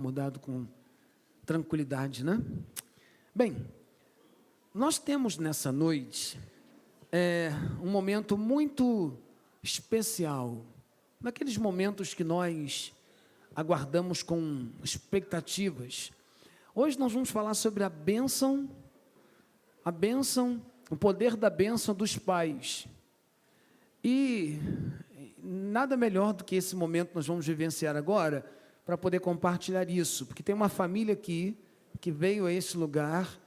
Mudado com tranquilidade, né? Bem, nós temos nessa noite um momento muito especial, daqueles momentos que nós aguardamos com expectativas. Hoje nós vamos falar sobre a bênção, o poder da bênção dos pais. E nada melhor do que esse momento que nós vamos vivenciar agora, para poder compartilhar isso, porque tem uma família aqui que veio a esse lugar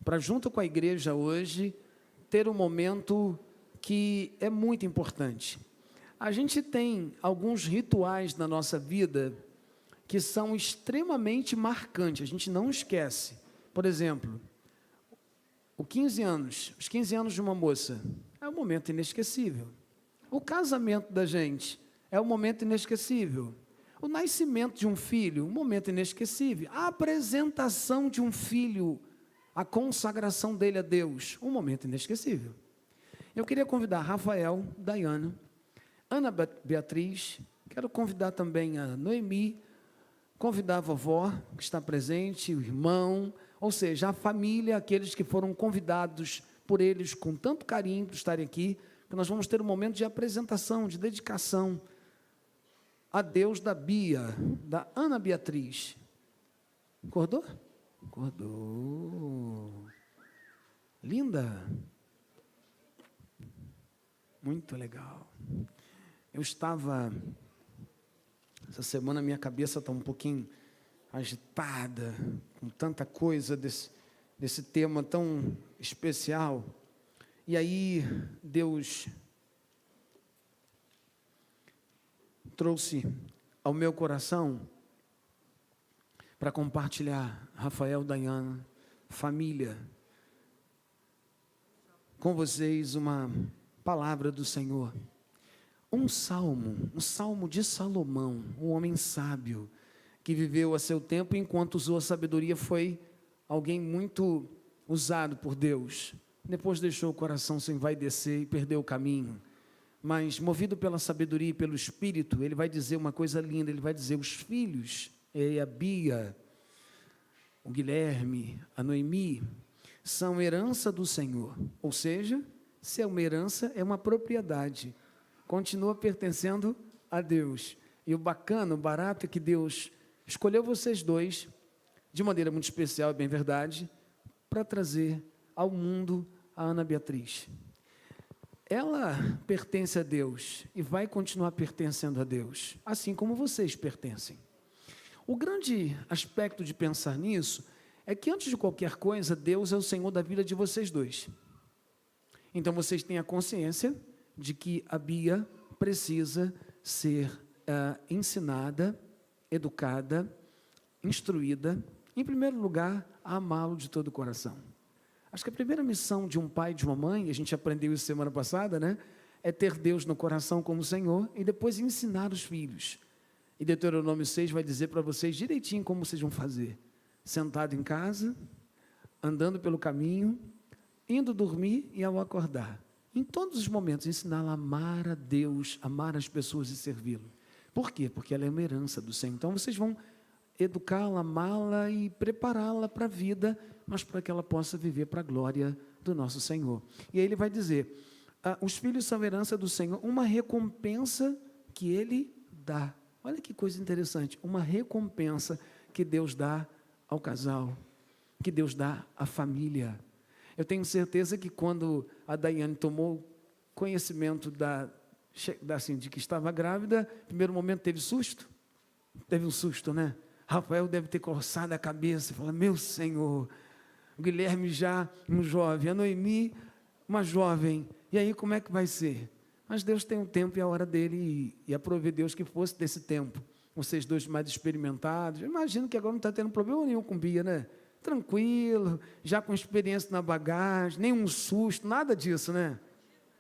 para, junto com a igreja hoje, ter um momento que é muito importante. A gente tem alguns rituais na nossa vida que são extremamente marcantes, a gente não esquece. Por exemplo, os 15 anos de uma moça, é um momento inesquecível. O casamento da gente é um momento inesquecível. O nascimento de um filho, um momento inesquecível. A apresentação de um filho, a consagração dele a Deus, um momento inesquecível. Eu queria convidar Rafael, Daiane, Ana Beatriz, quero convidar também a Noemi, convidar a vovó, que está presente, o irmão, ou seja, a família, aqueles que foram convidados por eles com tanto carinho por estarem aqui, que nós vamos ter um momento de apresentação, de dedicação a Deus da Bia, da Ana Beatriz. Acordou? Acordou. Linda. Muito legal. Eu estava, essa semana minha cabeça está um pouquinho agitada, com tanta coisa desse tema tão especial. E aí Deus trouxe ao meu coração para compartilhar, Rafael, Daiane, família, com vocês uma palavra do Senhor. Um salmo de Salomão, um homem sábio, que viveu a seu tempo enquanto usou a sabedoria, foi alguém muito usado por Deus. Depois deixou o coração se envaidecer e perdeu o caminho. Mas, movido pela sabedoria e pelo Espírito, ele vai dizer uma coisa linda, ele vai dizer, os filhos, a Bia, o Guilherme, a Noemi, são herança do Senhor. Ou seja, se é uma herança, é uma propriedade. Continua pertencendo a Deus. E o bacana, o barato é que Deus escolheu vocês dois, de maneira muito especial, é bem verdade, para trazer ao mundo a Ana Beatriz. Ela pertence a Deus e vai continuar pertencendo a Deus, assim como vocês pertencem. O grande aspecto de pensar nisso é que, antes de qualquer coisa, Deus é o Senhor da vida de vocês dois. Então, vocês têm a consciência de que a Bia precisa ser ensinada, educada, instruída, em primeiro lugar, a amá-lo de todo o coração. Acho que a primeira missão de um pai e de uma mãe, a gente aprendeu isso semana passada, né? É ter Deus no coração como Senhor e depois ensinar os filhos. E Deuteronômio 6 vai dizer para vocês direitinho como vocês vão fazer. Sentado em casa, andando pelo caminho, indo dormir e ao acordar. Em todos os momentos, ensiná-la a amar a Deus, amar as pessoas e servi-lo. Por quê? Porque ela é uma herança do Senhor. Então, vocês vão educá-la, amá-la e prepará-la para a vida, mas para que ela possa viver para a glória do nosso Senhor. E aí ele vai dizer, os filhos são herança do Senhor, uma recompensa que Ele dá. Olha que coisa interessante, uma recompensa que Deus dá ao casal, que Deus dá à família. Eu tenho certeza que quando a Daiane tomou conhecimento de que estava grávida, no primeiro momento teve susto? Teve um susto, né? Rafael deve ter coçado a cabeça e falar, meu Senhor, o Guilherme já um jovem, a Noemi uma jovem, e aí como é que vai ser? Mas Deus tem um tempo e a hora dele, e aprove Deus que fosse desse tempo. Vocês dois mais experimentados, eu imagino que agora não está tendo problema nenhum com Bia, né? Tranquilo, já com experiência na bagagem, nenhum susto, nada disso, né?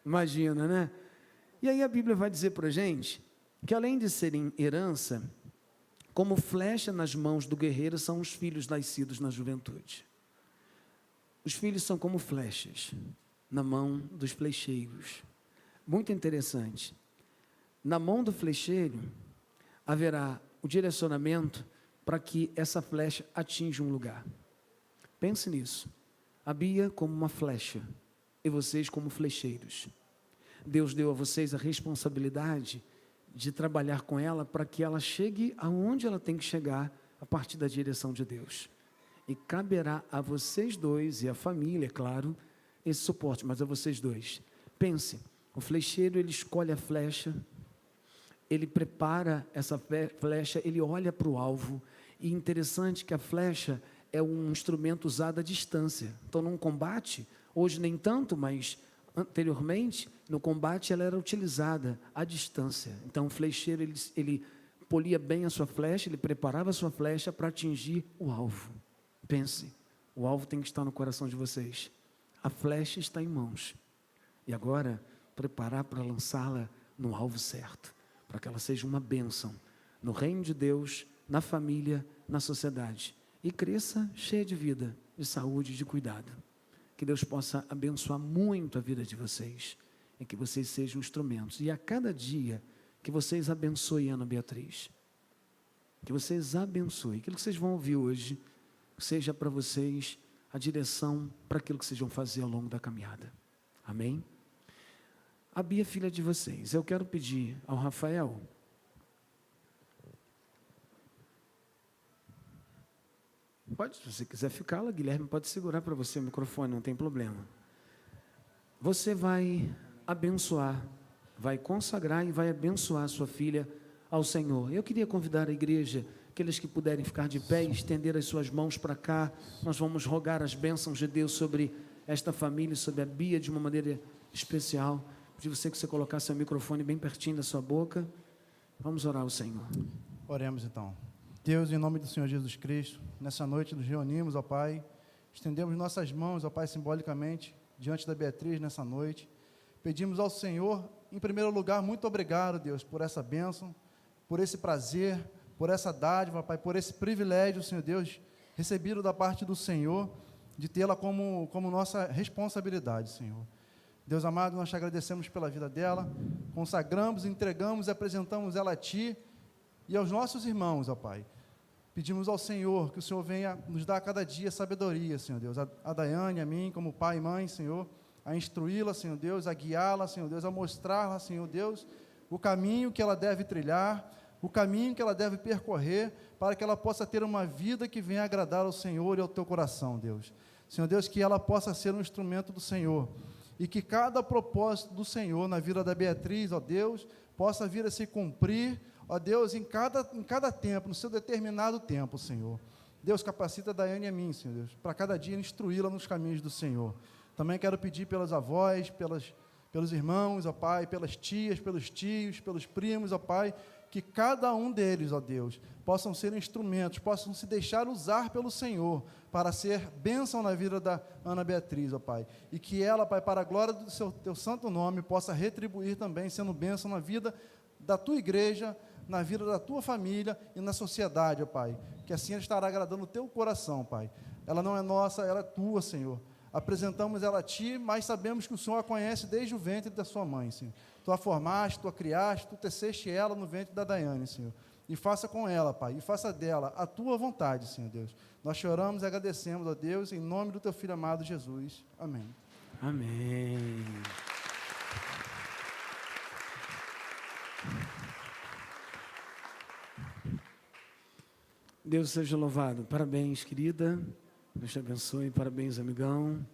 Imagina, né? E aí a Bíblia vai dizer para a gente que, além de serem herança, como flecha nas mãos do guerreiro são os filhos nascidos na juventude. Os filhos são como flechas na mão dos flecheiros. Muito interessante. Na mão do flecheiro haverá o direcionamento para que essa flecha atinja um lugar. Pense nisso. A Bia como uma flecha e vocês como flecheiros. Deus deu a vocês a responsabilidade de trabalhar com ela para que ela chegue aonde ela tem que chegar a partir da direção de Deus. E caberá a vocês dois e a família, claro, esse suporte, mas a vocês dois. Pense, o flecheiro, ele escolhe a flecha, ele prepara essa flecha, ele olha para o alvo, e interessante que a flecha é um instrumento usado à distância. Então, num combate, hoje nem tanto, mas anteriormente, no combate ela era utilizada à distância. Então, o flecheiro, ele polia bem a sua flecha, ele preparava a sua flecha para atingir o alvo. Pense, o alvo tem que estar no coração de vocês. A flecha está em mãos. E agora, preparar para lançá-la no alvo certo, para que ela seja uma bênção no reino de Deus, na família, na sociedade. E cresça cheia de vida, de saúde e de cuidado. Que Deus possa abençoar muito a vida de vocês. E que vocês sejam instrumentos. E a cada dia que vocês abençoem Ana Beatriz. Que vocês abençoem. Aquilo que vocês vão ouvir hoje, seja para vocês a direção para aquilo que vocês vão fazer ao longo da caminhada. Amém? A Bia, filha de vocês, eu quero pedir ao Rafael. Pode, se você quiser ficar lá, Guilherme pode segurar para você o microfone, não tem problema. Você vai abençoar, vai consagrar e vai abençoar a sua filha ao Senhor. Eu queria convidar a igreja, aqueles que puderem ficar de pé e estender as suas mãos para cá. Nós vamos rogar as bênçãos de Deus sobre esta família, sobre a Bia de uma maneira especial. Pedir você que você colocasse o microfone bem pertinho da sua boca. Vamos orar ao Senhor. Oremos então. Deus, em nome do Senhor Jesus Cristo, nessa noite nos reunimos, ó Pai, estendemos nossas mãos, ó Pai, simbolicamente, diante da Beatriz nessa noite. Pedimos ao Senhor, em primeiro lugar, muito obrigado, Deus, por essa bênção, por esse prazer, por essa dádiva, Pai, por esse privilégio, Senhor Deus, recebido da parte do Senhor, de tê-la como nossa responsabilidade, Senhor. Deus amado, nós te agradecemos pela vida dela, consagramos, entregamos e apresentamos ela a Ti e aos nossos irmãos, ó Pai. Pedimos ao Senhor que o Senhor venha nos dar a cada dia sabedoria, Senhor Deus, a Daiane, a mim, como pai e mãe, Senhor, a instruí-la, Senhor Deus, a guiá-la, Senhor Deus, a mostrar-la, Senhor Deus, o caminho que ela deve trilhar, o caminho que ela deve percorrer, para que ela possa ter uma vida que venha agradar ao Senhor e ao teu coração, Deus. Senhor Deus, que ela possa ser um instrumento do Senhor, e que cada propósito do Senhor na vida da Beatriz, ó Deus, possa vir a se cumprir, ó Deus, em cada tempo, no seu determinado tempo, Senhor. Deus, capacita a Daiane e a mim, Senhor Deus, para cada dia instruí-la nos caminhos do Senhor. Também quero pedir pelas avós, pelos irmãos, ó Pai, pelas tias, pelos tios, pelos primos, ó Pai, que cada um deles, ó Deus, possam ser instrumentos, possam se deixar usar pelo Senhor, para ser bênção na vida da Ana Beatriz, ó Pai. E que ela, Pai, para a glória do teu santo nome, possa retribuir também, sendo bênção na vida da tua igreja, na vida da tua família e na sociedade, ó Pai. Que assim ela estará agradando o teu coração, Pai. Ela não é nossa, ela é tua, Senhor. Apresentamos ela a Ti, mas sabemos que o Senhor a conhece desde o ventre da sua mãe, Senhor. Tu a formaste, tu a criaste, tu teceste ela no ventre da Daiane, Senhor. E faça com ela, Pai, e faça dela a Tua vontade, Senhor Deus. Nós choramos e agradecemos, ó Deus, em nome do Teu Filho amado Jesus. Amém. Amém. Deus seja louvado. Parabéns, querida. Deus te abençoe. Parabéns, amigão.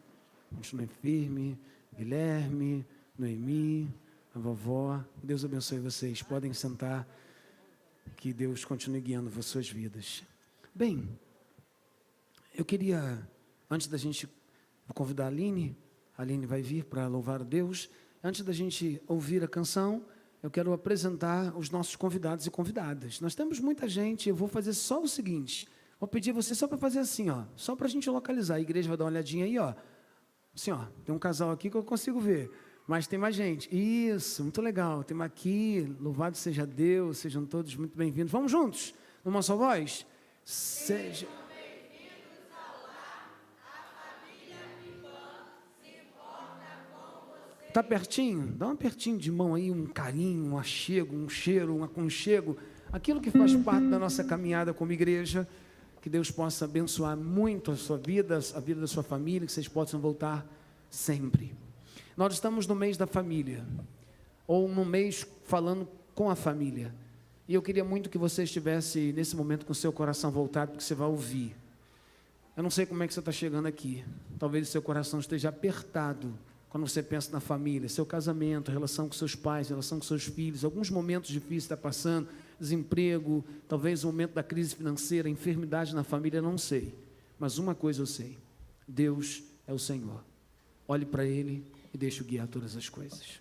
Continue firme. Guilherme, Noemi, a vovó. Deus abençoe vocês. Podem sentar. Que Deus continue guiando as suas vidas. Bem, eu queria, antes da gente convidar a Aline vai vir para louvar a Deus. Antes da gente ouvir a canção, eu quero apresentar os nossos convidados e convidadas. Nós temos muita gente, eu vou fazer só o seguinte, vou pedir você só para fazer assim, ó, só para a gente localizar. A igreja vai dar uma olhadinha aí, ó. Assim, ó, tem um casal aqui que eu consigo ver, mas tem mais gente. Isso, muito legal. Tem aqui, louvado seja Deus, sejam todos muito bem-vindos. Vamos juntos, numa só voz? Seja... Está pertinho? Dá um apertinho de mão aí, um carinho, um achego, um cheiro, um aconchego. aquilo que faz parte da nossa caminhada como igreja. Que Deus possa abençoar muito a sua vida, a vida da sua família, que vocês possam voltar sempre. Nós estamos no mês da família, ou no mês falando com a família, e eu queria muito que você estivesse nesse momento com o seu coração voltado, porque você vai ouvir. Eu não sei como é que você está chegando aqui, talvez o seu coração esteja apertado, quando você pensa na família, seu casamento, relação com seus pais, relação com seus filhos, alguns momentos difíceis está passando, desemprego, talvez o momento da crise financeira, enfermidade na família, não sei, mas uma coisa eu sei, Deus é o Senhor. Olhe para Ele e deixe-o guiar todas as coisas.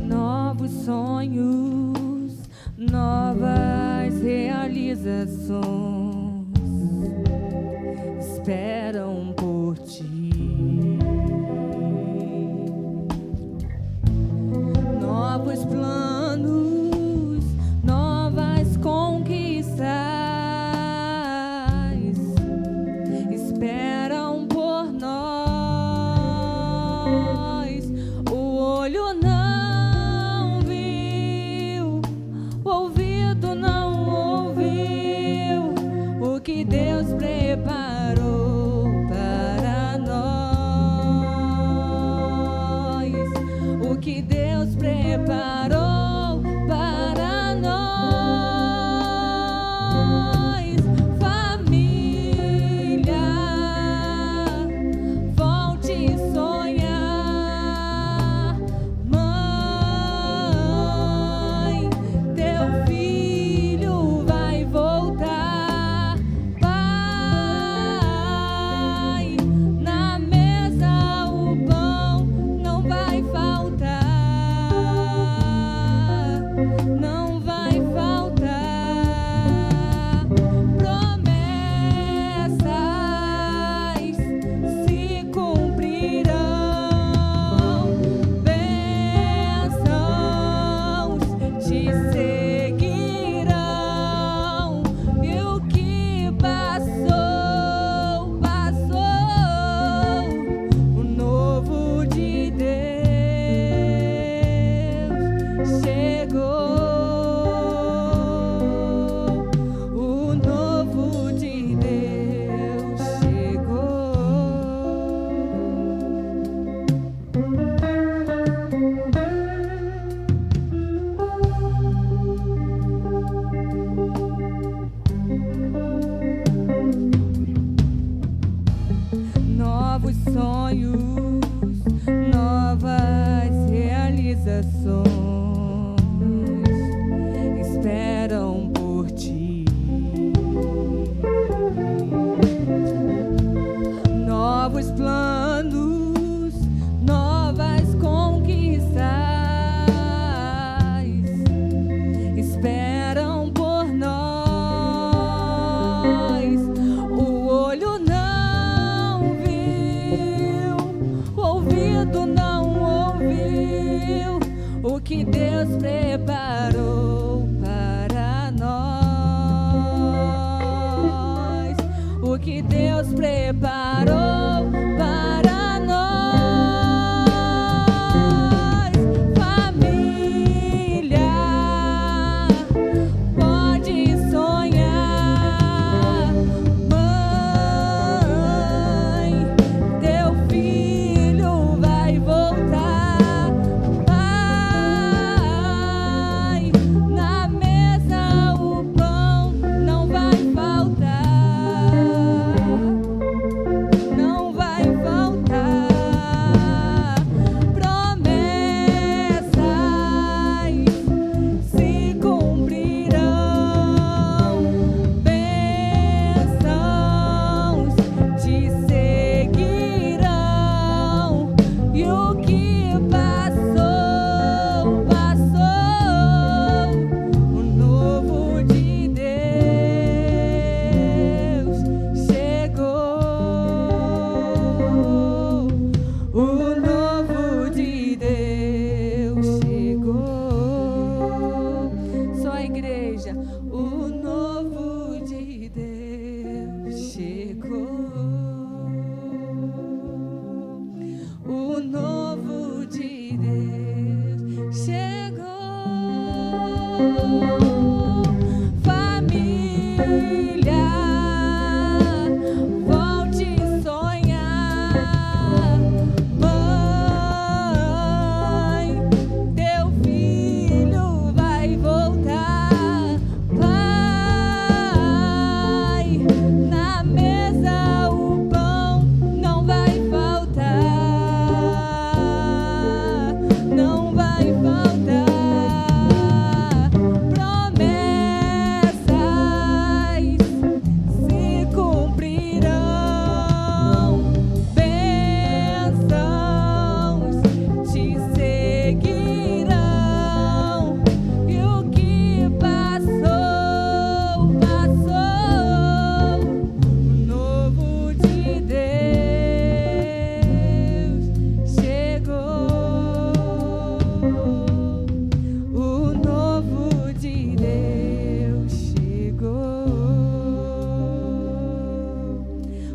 Novos sonhos, novas realizações esperam por ti. Novos planos, novas conquistas esperam por nós. O olho não viu, o ouvido não ouviu o que Deus preparou para nós, o que Deus preparou para nós. Família, volte a sonhar. Mãe, teu filho vai voltar. Pai, na mesa o pão não vai faltar. Não vai faltar. Promessas se cumprirão. Bênçãos te seguirão. E o que passou, passou. O novo de Deus chegou. O novo de Deus chegou. Novos sonhos, novas realizações esperam por ti. Novos planos, novas conquistas esperam por nós. O olho não viu, o ouvido não ouviu o que Deus preparou para nós, o que Deus preparou para nós. Família, pode sonhar. Mãe, teu filho vai voltar. Pai, na mesa o pão não vai faltar. Não vai família, volte a sonhar. Mãe, teu filho vai voltar. Pai, na mesa o pão não vai faltar, não vai faltar. Promessas se cumprirão, bênçãos te seguirão. E o que passou, passou. O novo de Deus chegou. O novo de Deus chegou.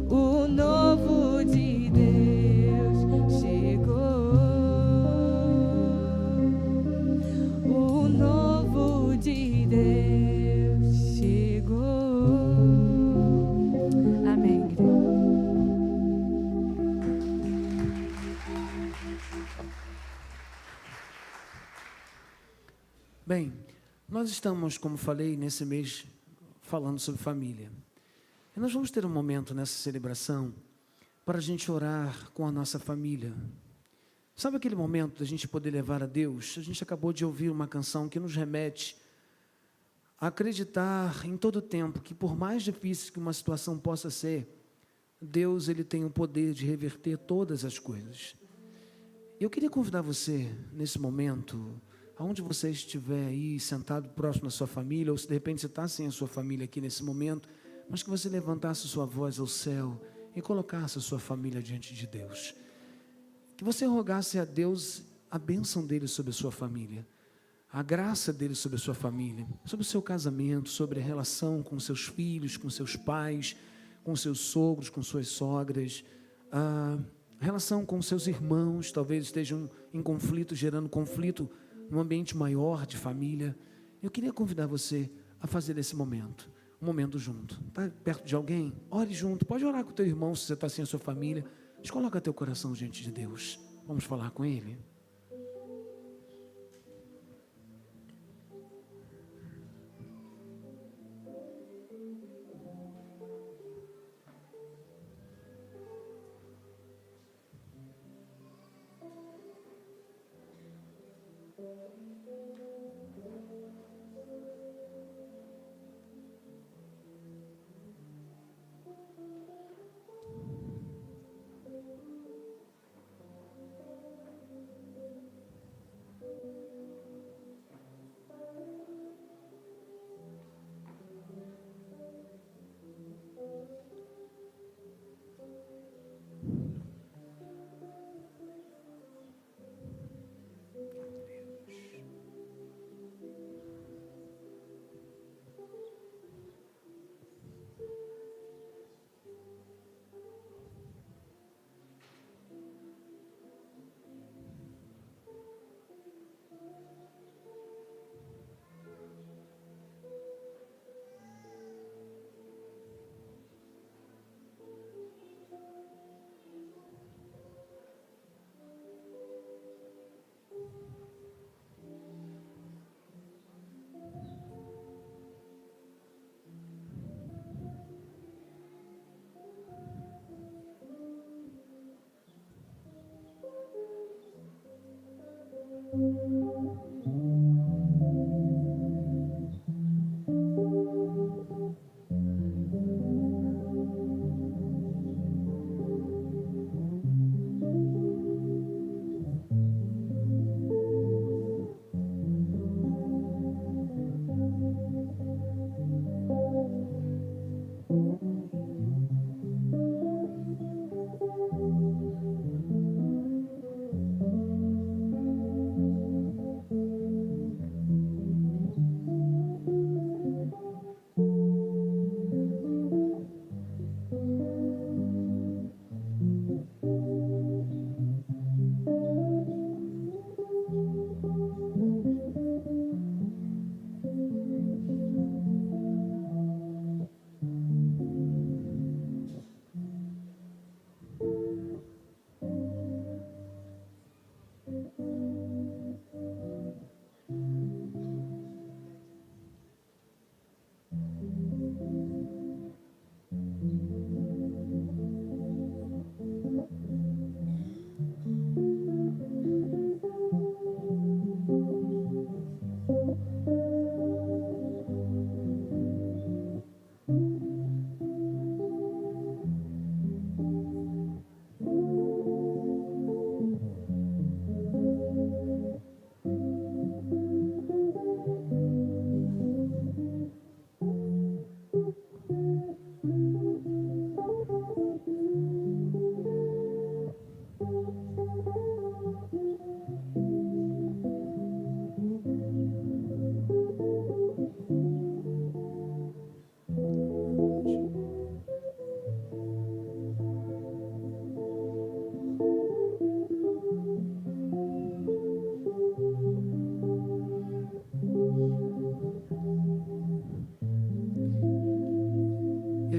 O novo de Deus chegou. O novo de Deus chegou. Amém, igreja. Bem, nós estamos, como falei, nesse mês falando sobre família. E nós vamos ter um momento nessa celebração para a gente orar com a nossa família. Sabe aquele momento da gente poder levar a Deus? A gente acabou de ouvir uma canção que nos remete a acreditar em todo tempo que, por mais difícil que uma situação possa ser, Deus ele tem o poder de reverter todas as coisas. Eu queria convidar você, nesse momento, aonde você estiver aí, sentado próximo da sua família, ou se de repente você está sem a sua família aqui nesse momento, mas que você levantasse sua voz ao céu e colocasse a sua família diante de Deus. Que você rogasse a Deus a bênção dele sobre a sua família, a graça dele sobre a sua família, sobre o seu casamento, sobre a relação com seus filhos, com seus pais, com seus sogros, com suas sogras, a relação com seus irmãos, talvez estejam em conflito, gerando conflito num ambiente maior de família. Eu queria convidar você a fazer esse momento, um momento junto. Está perto de alguém? Ore junto. Pode orar com o teu irmão se você está sem a sua família. Mas coloca teu coração diante de Deus. Vamos falar com Ele.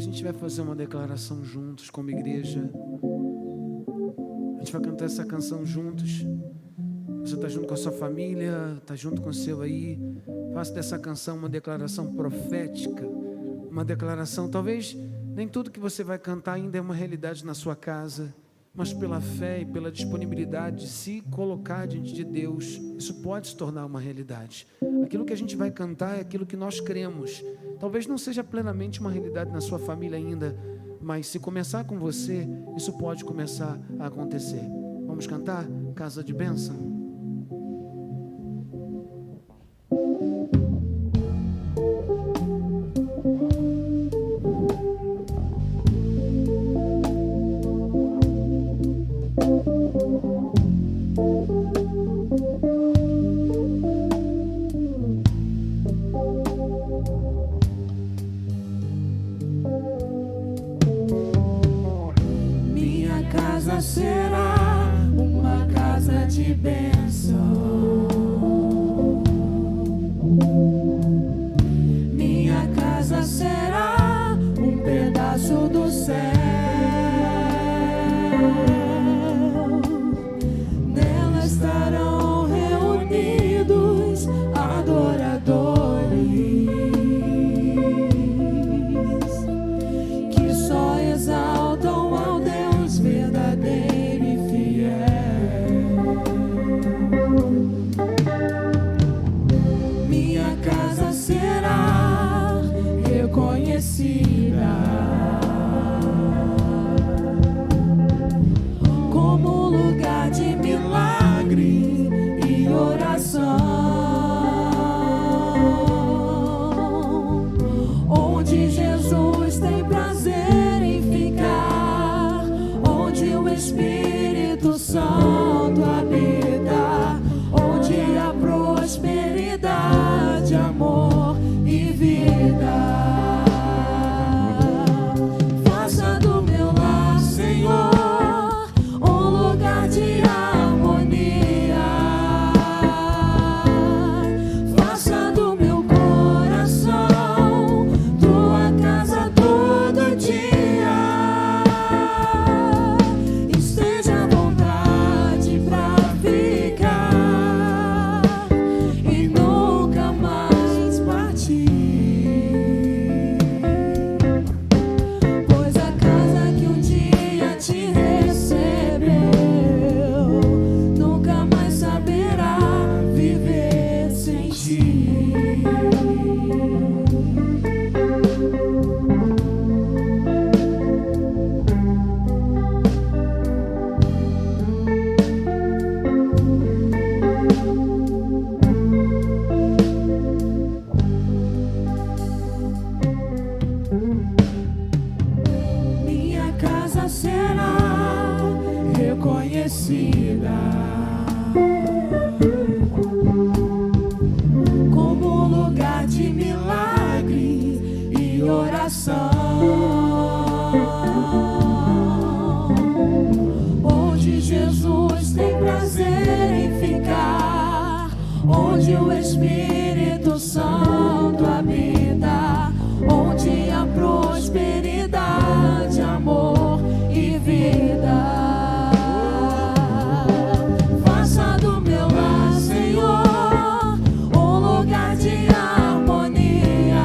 gente vai fazer uma declaração juntos como igreja. A gente vai cantar essa canção juntos. Você está junto com a sua família, está junto com o seu aí. Faça dessa canção uma declaração profética, uma declaração, talvez nem tudo que você vai cantar ainda é uma realidade na sua casa, mas pela fé e pela disponibilidade de se colocar diante de Deus, isso pode se tornar uma realidade. Aquilo que a gente vai cantar é aquilo que nós cremos. Talvez não seja plenamente uma realidade na sua família ainda, mas se começar com você, isso pode começar a acontecer. Vamos cantar Casa de Bênção? Será uma casa de bênção. Minha casa será um pedaço do céu. Nela estarão reunidos adoradores que só exaltam ao Deus verdadeiro. Será reconhecida como lugar de milagre e oração, onde Jesus tem prazer em ficar, onde o Espírito Santo habita, onde a prosperidade, amor e vida. Faça do meu lar, Senhor, um lugar de harmonia. Faça do meu coração tua casa todo dia. Esteja à vontade pra ficar e nunca mais partir. Pois a casa que um dia te recebeu nunca mais saberá viver sem ti. Minha casa será reconhecida como um lugar de milagre e oração, onde Jesus tem prazer em ficar, onde o Espírito Santo habita, onde a prosperidade, amor e vida. Faça do meu lar, Senhor, um lugar de harmonia.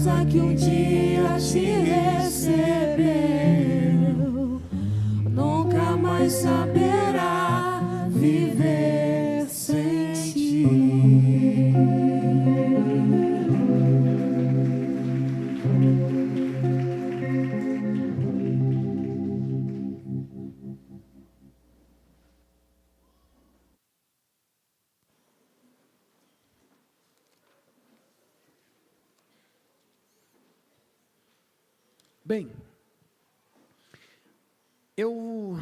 esposa que um dia te recebeu, nunca mais saberá viver sem ti. Bem, eu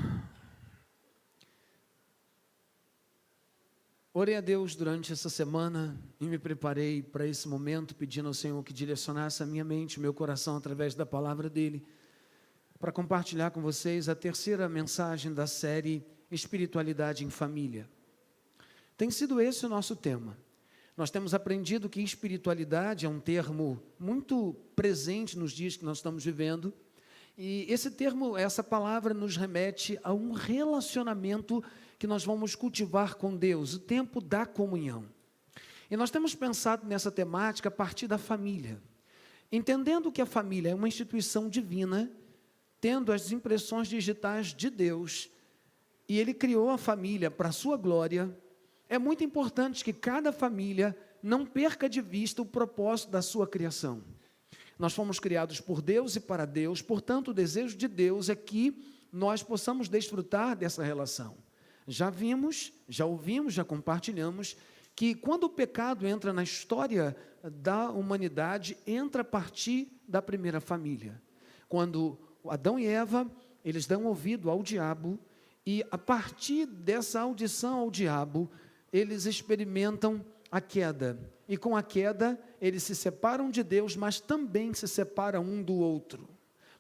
orei a Deus durante essa semana e me preparei para esse momento, pedindo ao Senhor que direcionasse a minha mente, o meu coração através da palavra dEle, para compartilhar com vocês a terceira mensagem da série Espiritualidade em Família. Tem sido esse o nosso tema. Nós temos aprendido que espiritualidade é um termo muito presente nos dias que nós estamos vivendo, e esse termo, essa palavra nos remete a um relacionamento que nós vamos cultivar com Deus, o tempo da comunhão. E nós temos pensado nessa temática a partir da família, entendendo que a família é uma instituição divina, tendo as impressões digitais de Deus, e Ele criou a família para a sua glória. É muito importante que cada família não perca de vista o propósito da sua criação. Nós fomos criados por Deus e para Deus, portanto, o desejo de Deus é que nós possamos desfrutar dessa relação. Já vimos, já ouvimos, já compartilhamos, que quando o pecado entra na história da humanidade, entra a partir da primeira família. Quando Adão e Eva, eles dão ouvido ao diabo, e a partir dessa audição ao diabo, eles experimentam a queda, e com a queda, eles se separam de Deus, mas também se separam um do outro.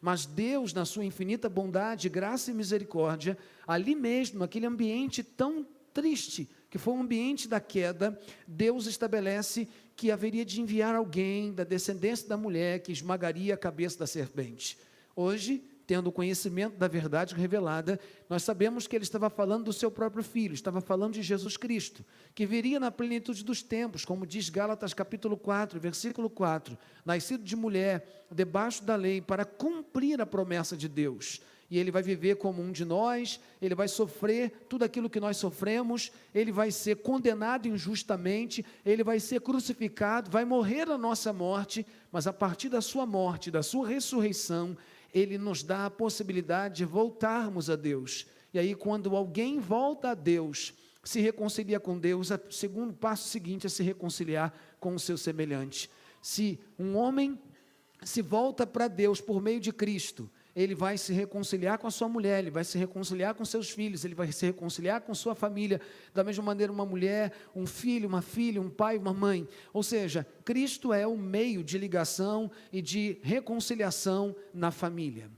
Mas Deus, na sua infinita bondade, graça e misericórdia, ali mesmo, naquele ambiente tão triste, que foi o ambiente da queda, Deus estabelece que haveria de enviar alguém da descendência da mulher que esmagaria a cabeça da serpente. Hoje, tendo o conhecimento da verdade revelada, nós sabemos que ele estava falando do seu próprio Filho, estava falando de Jesus Cristo, que viria na plenitude dos tempos, como diz Gálatas capítulo 4, versículo 4, nascido de mulher, debaixo da lei, para cumprir a promessa de Deus. E ele vai viver como um de nós, ele vai sofrer tudo aquilo que nós sofremos, ele vai ser condenado injustamente, ele vai ser crucificado, vai morrer a nossa morte, mas a partir da sua morte, da sua ressurreição, Ele nos dá a possibilidade de voltarmos a Deus. E aí, quando alguém volta a Deus, se reconcilia com Deus, o segundo passo seguinte é se reconciliar com o seu semelhante. Se um homem se volta para Deus por meio de Cristo, ele vai se reconciliar com a sua mulher, ele vai se reconciliar com seus filhos, ele vai se reconciliar com sua família, da mesma maneira uma mulher, um filho, uma filha, um pai, uma mãe. Ou seja, Cristo é o meio de ligação e de reconciliação na família.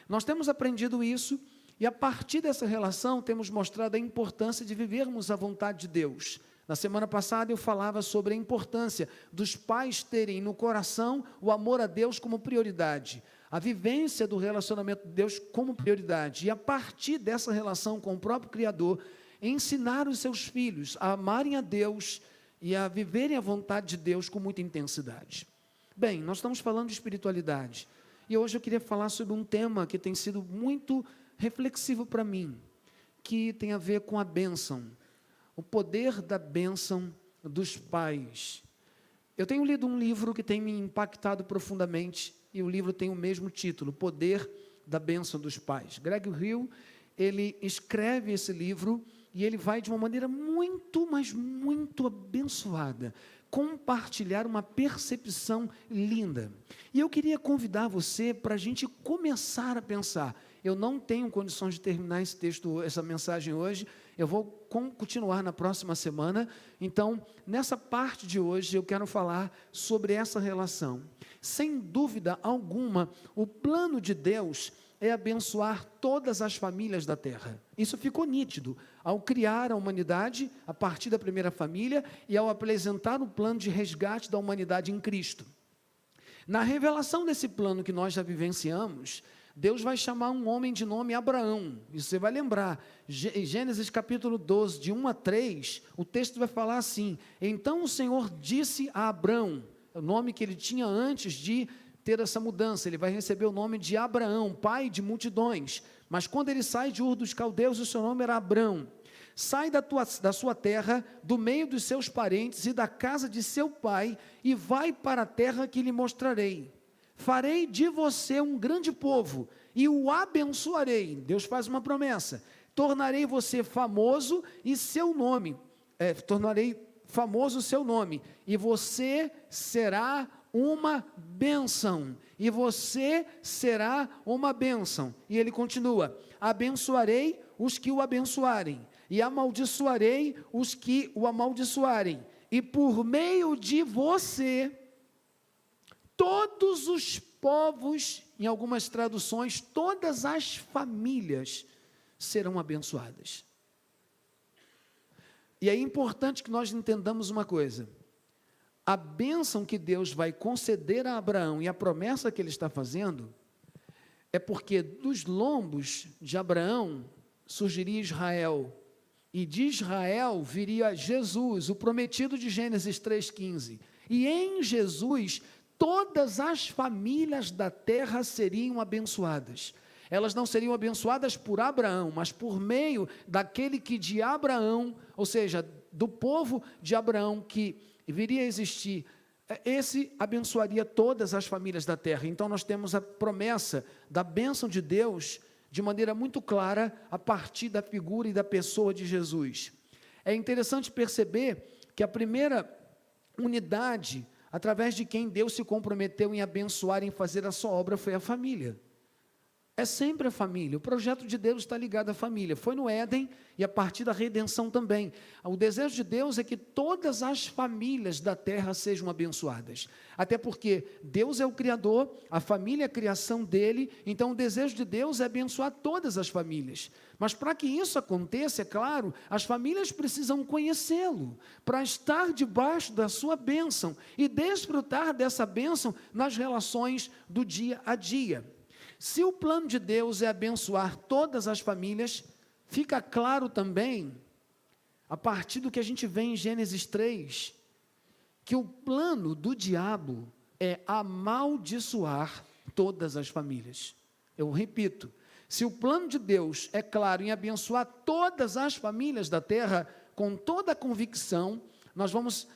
Nós temos aprendido isso e a partir dessa relação temos mostrado a importância de vivermos a vontade de Deus. Na semana passada eu falava sobre a importância dos pais terem no coração o amor a Deus como prioridade, a vivência do relacionamento de Deus como prioridade, e a partir dessa relação com o próprio Criador, ensinar os seus filhos a amarem a Deus e a viverem a vontade de Deus com muita intensidade. Bem, nós estamos falando de espiritualidade, e hoje eu queria falar sobre um tema que tem sido muito reflexivo para mim, que tem a ver com a bênção, o poder da bênção dos pais. Eu tenho lido um livro que tem me impactado profundamente, e o livro tem o mesmo título, O Poder da Bênção dos Pais. Greg Hill, ele escreve esse livro, e ele vai de uma maneira muito, mas muito abençoada, compartilhar uma percepção linda. E eu queria convidar você para a gente começar a pensar. Eu não tenho condições de terminar esse texto, essa mensagem hoje, eu vou continuar na próxima semana. Então, nessa parte de hoje, eu quero falar sobre essa relação. Sem dúvida alguma, o plano de Deus é abençoar todas as famílias da terra. Isso ficou nítido ao criar a humanidade a partir da primeira família e ao apresentar o plano de resgate da humanidade em Cristo. Na revelação desse plano que nós já vivenciamos, Deus vai chamar um homem de nome Abraão. Isso você vai lembrar. Em Gênesis capítulo 12, de 1 a 3, o texto vai falar assim: então o Senhor disse a Abrão, o nome que ele tinha antes de ter essa mudança. Ele vai receber o nome de Abraão, pai de multidões. Mas quando ele sai de Ur dos Caldeus, o seu nome era Abrão. Sai da sua terra, do meio dos seus parentes e da casa de seu pai, e vai para a terra que lhe mostrarei. Farei de você um grande povo, e o abençoarei. Deus faz uma promessa. Tornarei você famoso, e seu nome, tornarei famoso o seu nome, e você será uma bênção, e você será uma bênção. E ele continua: abençoarei os que o abençoarem, e amaldiçoarei os que o amaldiçoarem, e por meio de você, todos os povos, em algumas traduções, todas as famílias serão abençoadas. E é importante que nós entendamos uma coisa: a bênção que Deus vai conceder a Abraão e a promessa que ele está fazendo, é porque dos lombos de Abraão surgiria Israel, e de Israel viria Jesus, o prometido de Gênesis 3,15, e em Jesus todas as famílias da terra seriam abençoadas. Elas não seriam abençoadas por Abraão, mas por meio daquele que de Abraão, ou seja, do povo de Abraão que viria a existir, esse abençoaria todas as famílias da terra. Então nós temos a promessa da bênção de Deus de maneira muito clara a partir da figura e da pessoa de Jesus. É interessante perceber que a primeira unidade através de quem Deus se comprometeu em abençoar, em fazer a sua obra, foi a família. É sempre a família. O projeto de Deus está ligado à família. Foi no Éden e a partir da redenção também. O desejo de Deus é que todas as famílias da terra sejam abençoadas. Até porque Deus é o Criador, a família é a criação dele, então o desejo de Deus é abençoar todas as famílias. Mas para que isso aconteça, é claro, as famílias precisam conhecê-lo, para estar debaixo da sua bênção e desfrutar dessa bênção nas relações do dia a dia. Se o plano de Deus é abençoar todas as famílias, fica claro também, a partir do que a gente vê em Gênesis 3, que o plano do diabo é amaldiçoar todas as famílias. Eu repito, se o plano de Deus é claro em abençoar todas as famílias da terra, com toda a convicção, nós vamos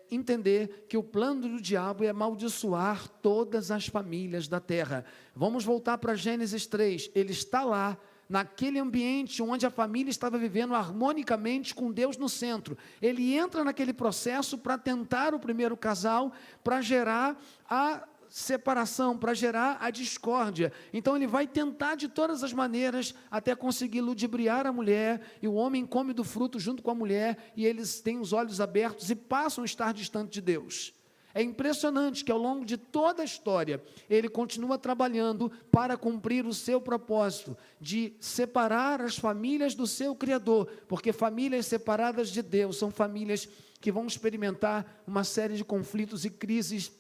entender que o plano do diabo é amaldiçoar todas as famílias da terra. Vamos voltar para Gênesis 3, ele está lá, naquele ambiente onde a família estava vivendo harmonicamente com Deus no centro. Ele entra naquele processo para tentar o primeiro casal, para gerar a separação, para gerar a discórdia. Então ele vai tentar de todas as maneiras até conseguir ludibriar a mulher, e o homem come do fruto junto com a mulher, e eles têm os olhos abertos e passam a estar distante de Deus. É impressionante que ao longo de toda a história, ele continua trabalhando para cumprir o seu propósito de separar as famílias do seu Criador, porque famílias separadas de Deus são famílias que vão experimentar uma série de conflitos e crises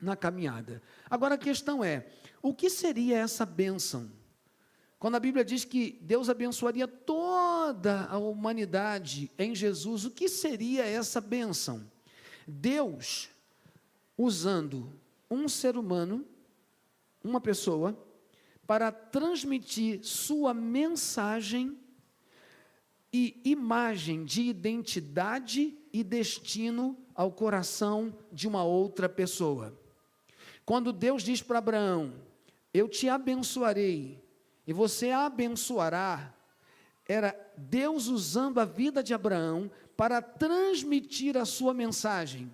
na caminhada. Agora a questão é, o que seria essa bênção? Quando a Bíblia diz que Deus abençoaria toda a humanidade em Jesus, o que seria essa bênção? Deus usando um ser humano, uma pessoa, para transmitir sua mensagem e imagem de identidade e destino ao coração de uma outra pessoa. Quando Deus diz para Abraão, eu te abençoarei, e você abençoará, era Deus usando a vida de Abraão para transmitir a sua mensagem.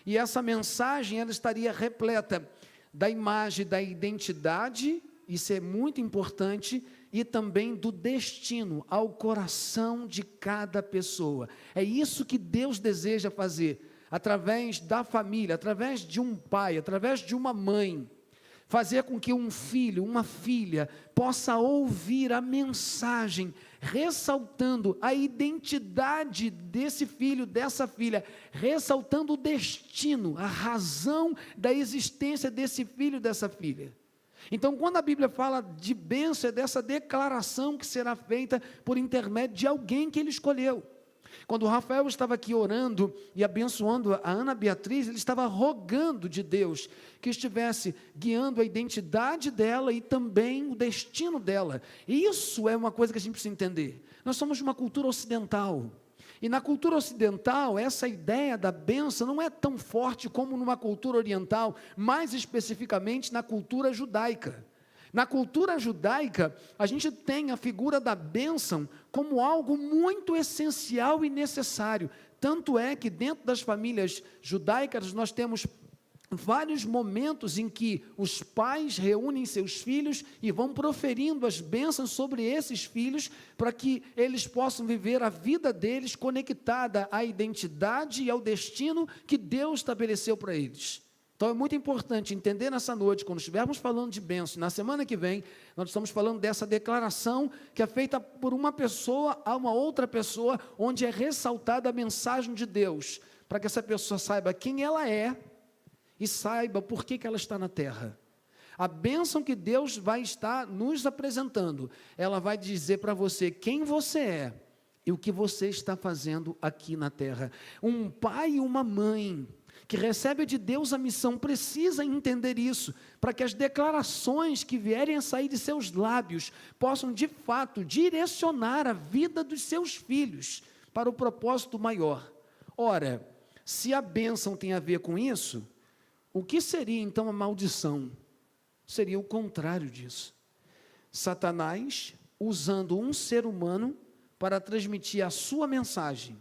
E essa mensagem, ela estaria repleta da imagem, da identidade, isso é muito importante, e também do destino ao coração de cada pessoa. É isso que Deus deseja fazer, através da família, através de um pai, através de uma mãe, fazer com que um filho, uma filha, possa ouvir a mensagem, ressaltando a identidade desse filho, dessa filha, ressaltando o destino, a razão da existência desse filho, dessa filha. Então, quando a Bíblia fala de bênção, é dessa declaração que será feita por intermédio de alguém que ele escolheu. Quando o Rafael estava aqui orando e abençoando a Ana Beatriz, ele estava rogando de Deus que estivesse guiando a identidade dela e também o destino dela. E isso é uma coisa que a gente precisa entender. Nós somos uma cultura ocidental. E na cultura ocidental, essa ideia da bênção não é tão forte como numa cultura oriental, mais especificamente na cultura judaica. Na cultura judaica, a gente tem a figura da bênção como algo muito essencial e necessário. Tanto é que dentro das famílias judaicas nós temos vários momentos em que os pais reúnem seus filhos e vão proferindo as bênçãos sobre esses filhos para que eles possam viver a vida deles conectada à identidade e ao destino que Deus estabeleceu para eles. Então é muito importante entender nessa noite, quando estivermos falando de bênção, na semana que vem, nós estamos falando dessa declaração que é feita por uma pessoa a uma outra pessoa, onde é ressaltada a mensagem de Deus, para que essa pessoa saiba quem ela é e saiba por que ela está na terra. A bênção que Deus vai estar nos apresentando, ela vai dizer para você quem você é e o que você está fazendo aqui na terra. Um pai e uma mãe que recebe de Deus a missão, precisa entender isso, para que as declarações que vierem a sair de seus lábios, possam de fato direcionar a vida dos seus filhos, para o propósito maior. Ora, se a bênção tem a ver com isso, o que seria então a maldição? Seria o contrário disso. Satanás, usando um ser humano, para transmitir a sua mensagem,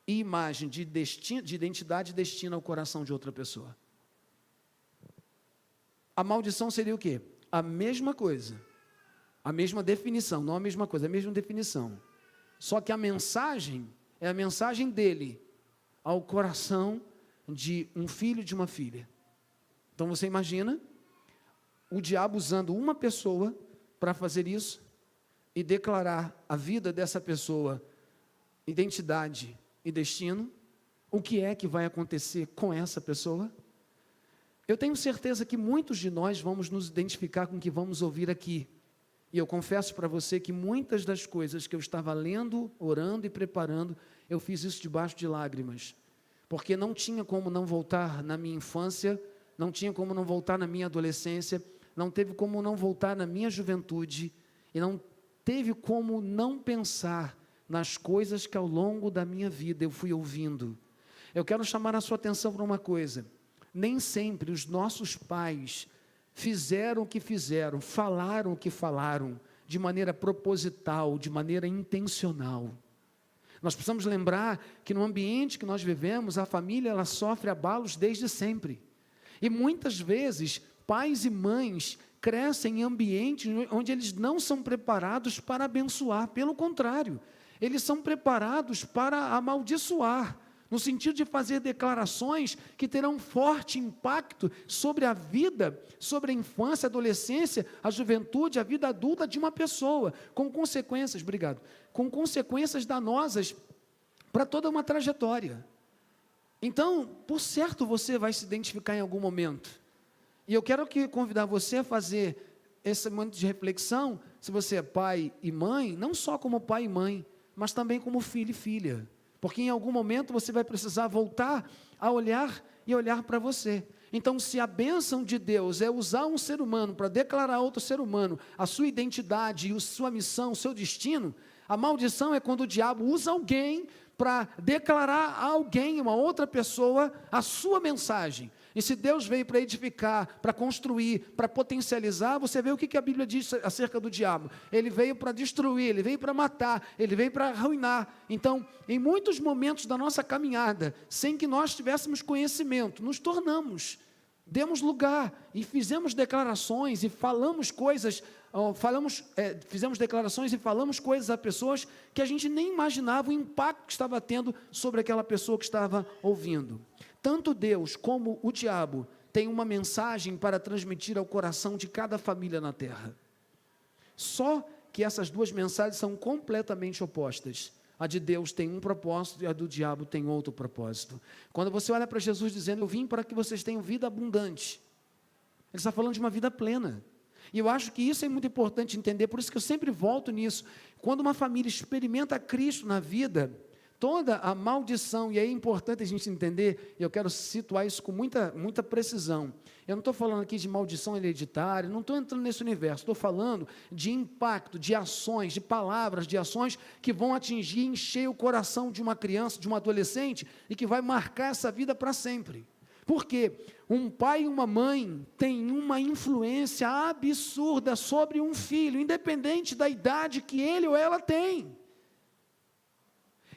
e imagem de identidade e destino ao coração de outra pessoa. A maldição seria o quê? A mesma coisa, a mesma definição, não a mesma coisa, a mesma definição. Só que a mensagem é a mensagem dele ao coração de um filho e de uma filha. Então você imagina o diabo usando uma pessoa para fazer isso e declarar a vida dessa pessoa, identidade e destino. O que é que vai acontecer com essa pessoa? Eu tenho certeza que muitos de nós vamos nos identificar com o que vamos ouvir aqui. E eu confesso para você que muitas das coisas que eu estava lendo, orando e preparando, eu fiz isso debaixo de lágrimas. Porque não tinha como não voltar na minha infância, não tinha como não voltar na minha adolescência, não teve como não voltar na minha juventude, e não teve como não pensar nas coisas que ao longo da minha vida eu fui ouvindo. Eu quero chamar a sua atenção para uma coisa. Nem sempre os nossos pais fizeram o que fizeram, falaram o que falaram, de maneira proposital, de maneira intencional. Nós precisamos lembrar que no ambiente que nós vivemos, a família ela sofre abalos desde sempre. E muitas vezes, pais e mães crescem em ambientes onde eles não são preparados para abençoar, pelo contrário, eles são preparados para amaldiçoar, no sentido de fazer declarações que terão forte impacto sobre a vida, sobre a infância, a adolescência, a juventude, a vida adulta de uma pessoa, com consequências, com consequências danosas para toda uma trajetória. Então, por certo, você vai se identificar em algum momento. E eu quero convidar você a fazer esse momento de reflexão, se você é pai e mãe, não só como pai e mãe, mas também como filho e filha. Porque em algum momento você vai precisar voltar a olhar e olhar para você. Então, se a bênção de Deus é usar um ser humano para declarar a outro ser humano a sua identidade, a sua missão, o seu destino, a maldição é quando o diabo usa alguém para declarar a alguém, uma outra pessoa, a sua mensagem. E se Deus veio para edificar, para construir, para potencializar, você vê o que a Bíblia diz acerca do diabo. Ele veio para destruir, ele veio para matar, ele veio para arruinar. Então, em muitos momentos da nossa caminhada, sem que nós tivéssemos conhecimento, nos tornamos, demos lugar e fizemos declarações e falamos coisas, fizemos declarações e falamos coisas a pessoas que a gente nem imaginava o impacto que estava tendo sobre aquela pessoa que estava ouvindo. Tanto Deus como o diabo têm uma mensagem para transmitir ao coração de cada família na terra. Só que essas duas mensagens são completamente opostas. A de Deus tem um propósito e a do diabo tem outro propósito. Quando você olha para Jesus dizendo, eu vim para que vocês tenham vida abundante, ele está falando de uma vida plena. E eu acho que isso é muito importante entender, por isso que eu sempre volto nisso. Quando uma família experimenta Cristo na vida, Toda a maldição, e é importante a gente entender, e eu quero situar isso com muita precisão. Eu não estou falando aqui de maldição hereditária, não estou entrando nesse universo, estou falando de impacto, de ações, de palavras, de ações que vão atingir, encher o coração de uma criança, de um adolescente, e que vai marcar essa vida para sempre. Por quê? Um pai e uma mãe têm uma influência absurda sobre um filho, independente da idade que ele ou ela tem.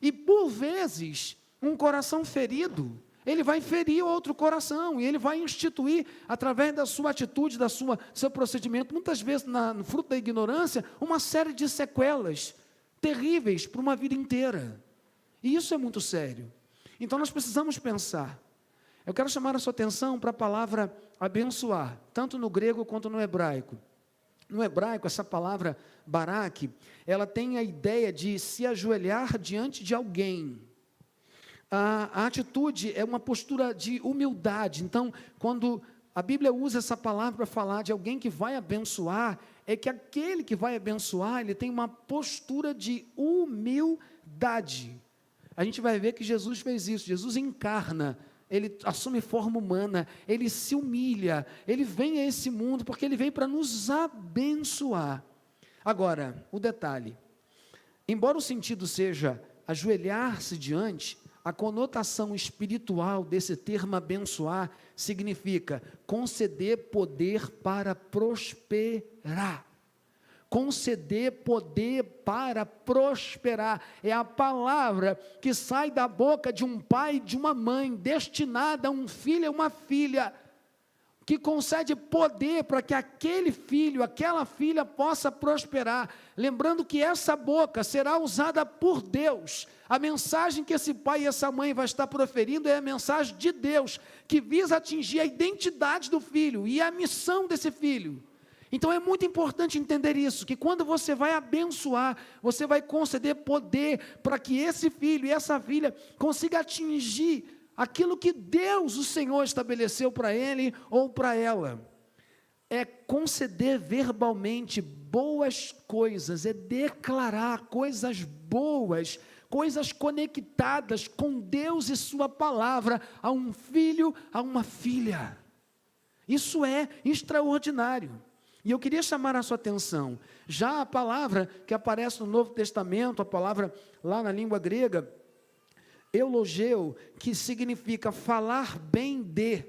E, por vezes, um coração ferido, ele vai ferir outro coração, e ele vai instituir, através da sua atitude, do seu procedimento, muitas vezes, no fruto da ignorância, uma série de sequelas terríveis para uma vida inteira. E isso é muito sério. Então, nós precisamos pensar. Eu quero chamar a sua atenção para a palavra abençoar, tanto no grego quanto no hebraico. No hebraico, essa palavra barak, ela tem a ideia de se ajoelhar diante de alguém. A atitude é uma postura de humildade. Então, quando a Bíblia usa essa palavra para falar de alguém que vai abençoar, é que aquele que vai abençoar, ele tem uma postura de humildade. A gente vai ver que Jesus fez isso. Jesus encarna, ele assume forma humana, ele se humilha, ele vem a esse mundo porque ele veio para nos abençoar. Agora, o detalhe, embora o sentido seja ajoelhar-se diante, a conotação espiritual desse termo abençoar significa conceder poder para prosperar. Conceder poder para prosperar, é a palavra que sai da boca de um pai e de uma mãe, destinada a um filho e uma filha, que concede poder para que aquele filho, aquela filha possa prosperar, lembrando que essa boca será usada por Deus. A mensagem que esse pai e essa mãe vai estar proferindo é a mensagem de Deus, que visa atingir a identidade do filho e a missão desse filho. Então é muito importante entender isso, que quando você vai abençoar, você vai conceder poder para que esse filho e essa filha consiga atingir aquilo que Deus, o Senhor, estabeleceu para ele ou para ela. É conceder verbalmente boas coisas, é declarar coisas boas, coisas conectadas com Deus e sua palavra a um filho, a uma filha. Isso é extraordinário. E eu queria chamar a sua atenção, já a palavra que aparece no Novo Testamento, a palavra lá na língua grega, eulogeu, que significa falar bem de,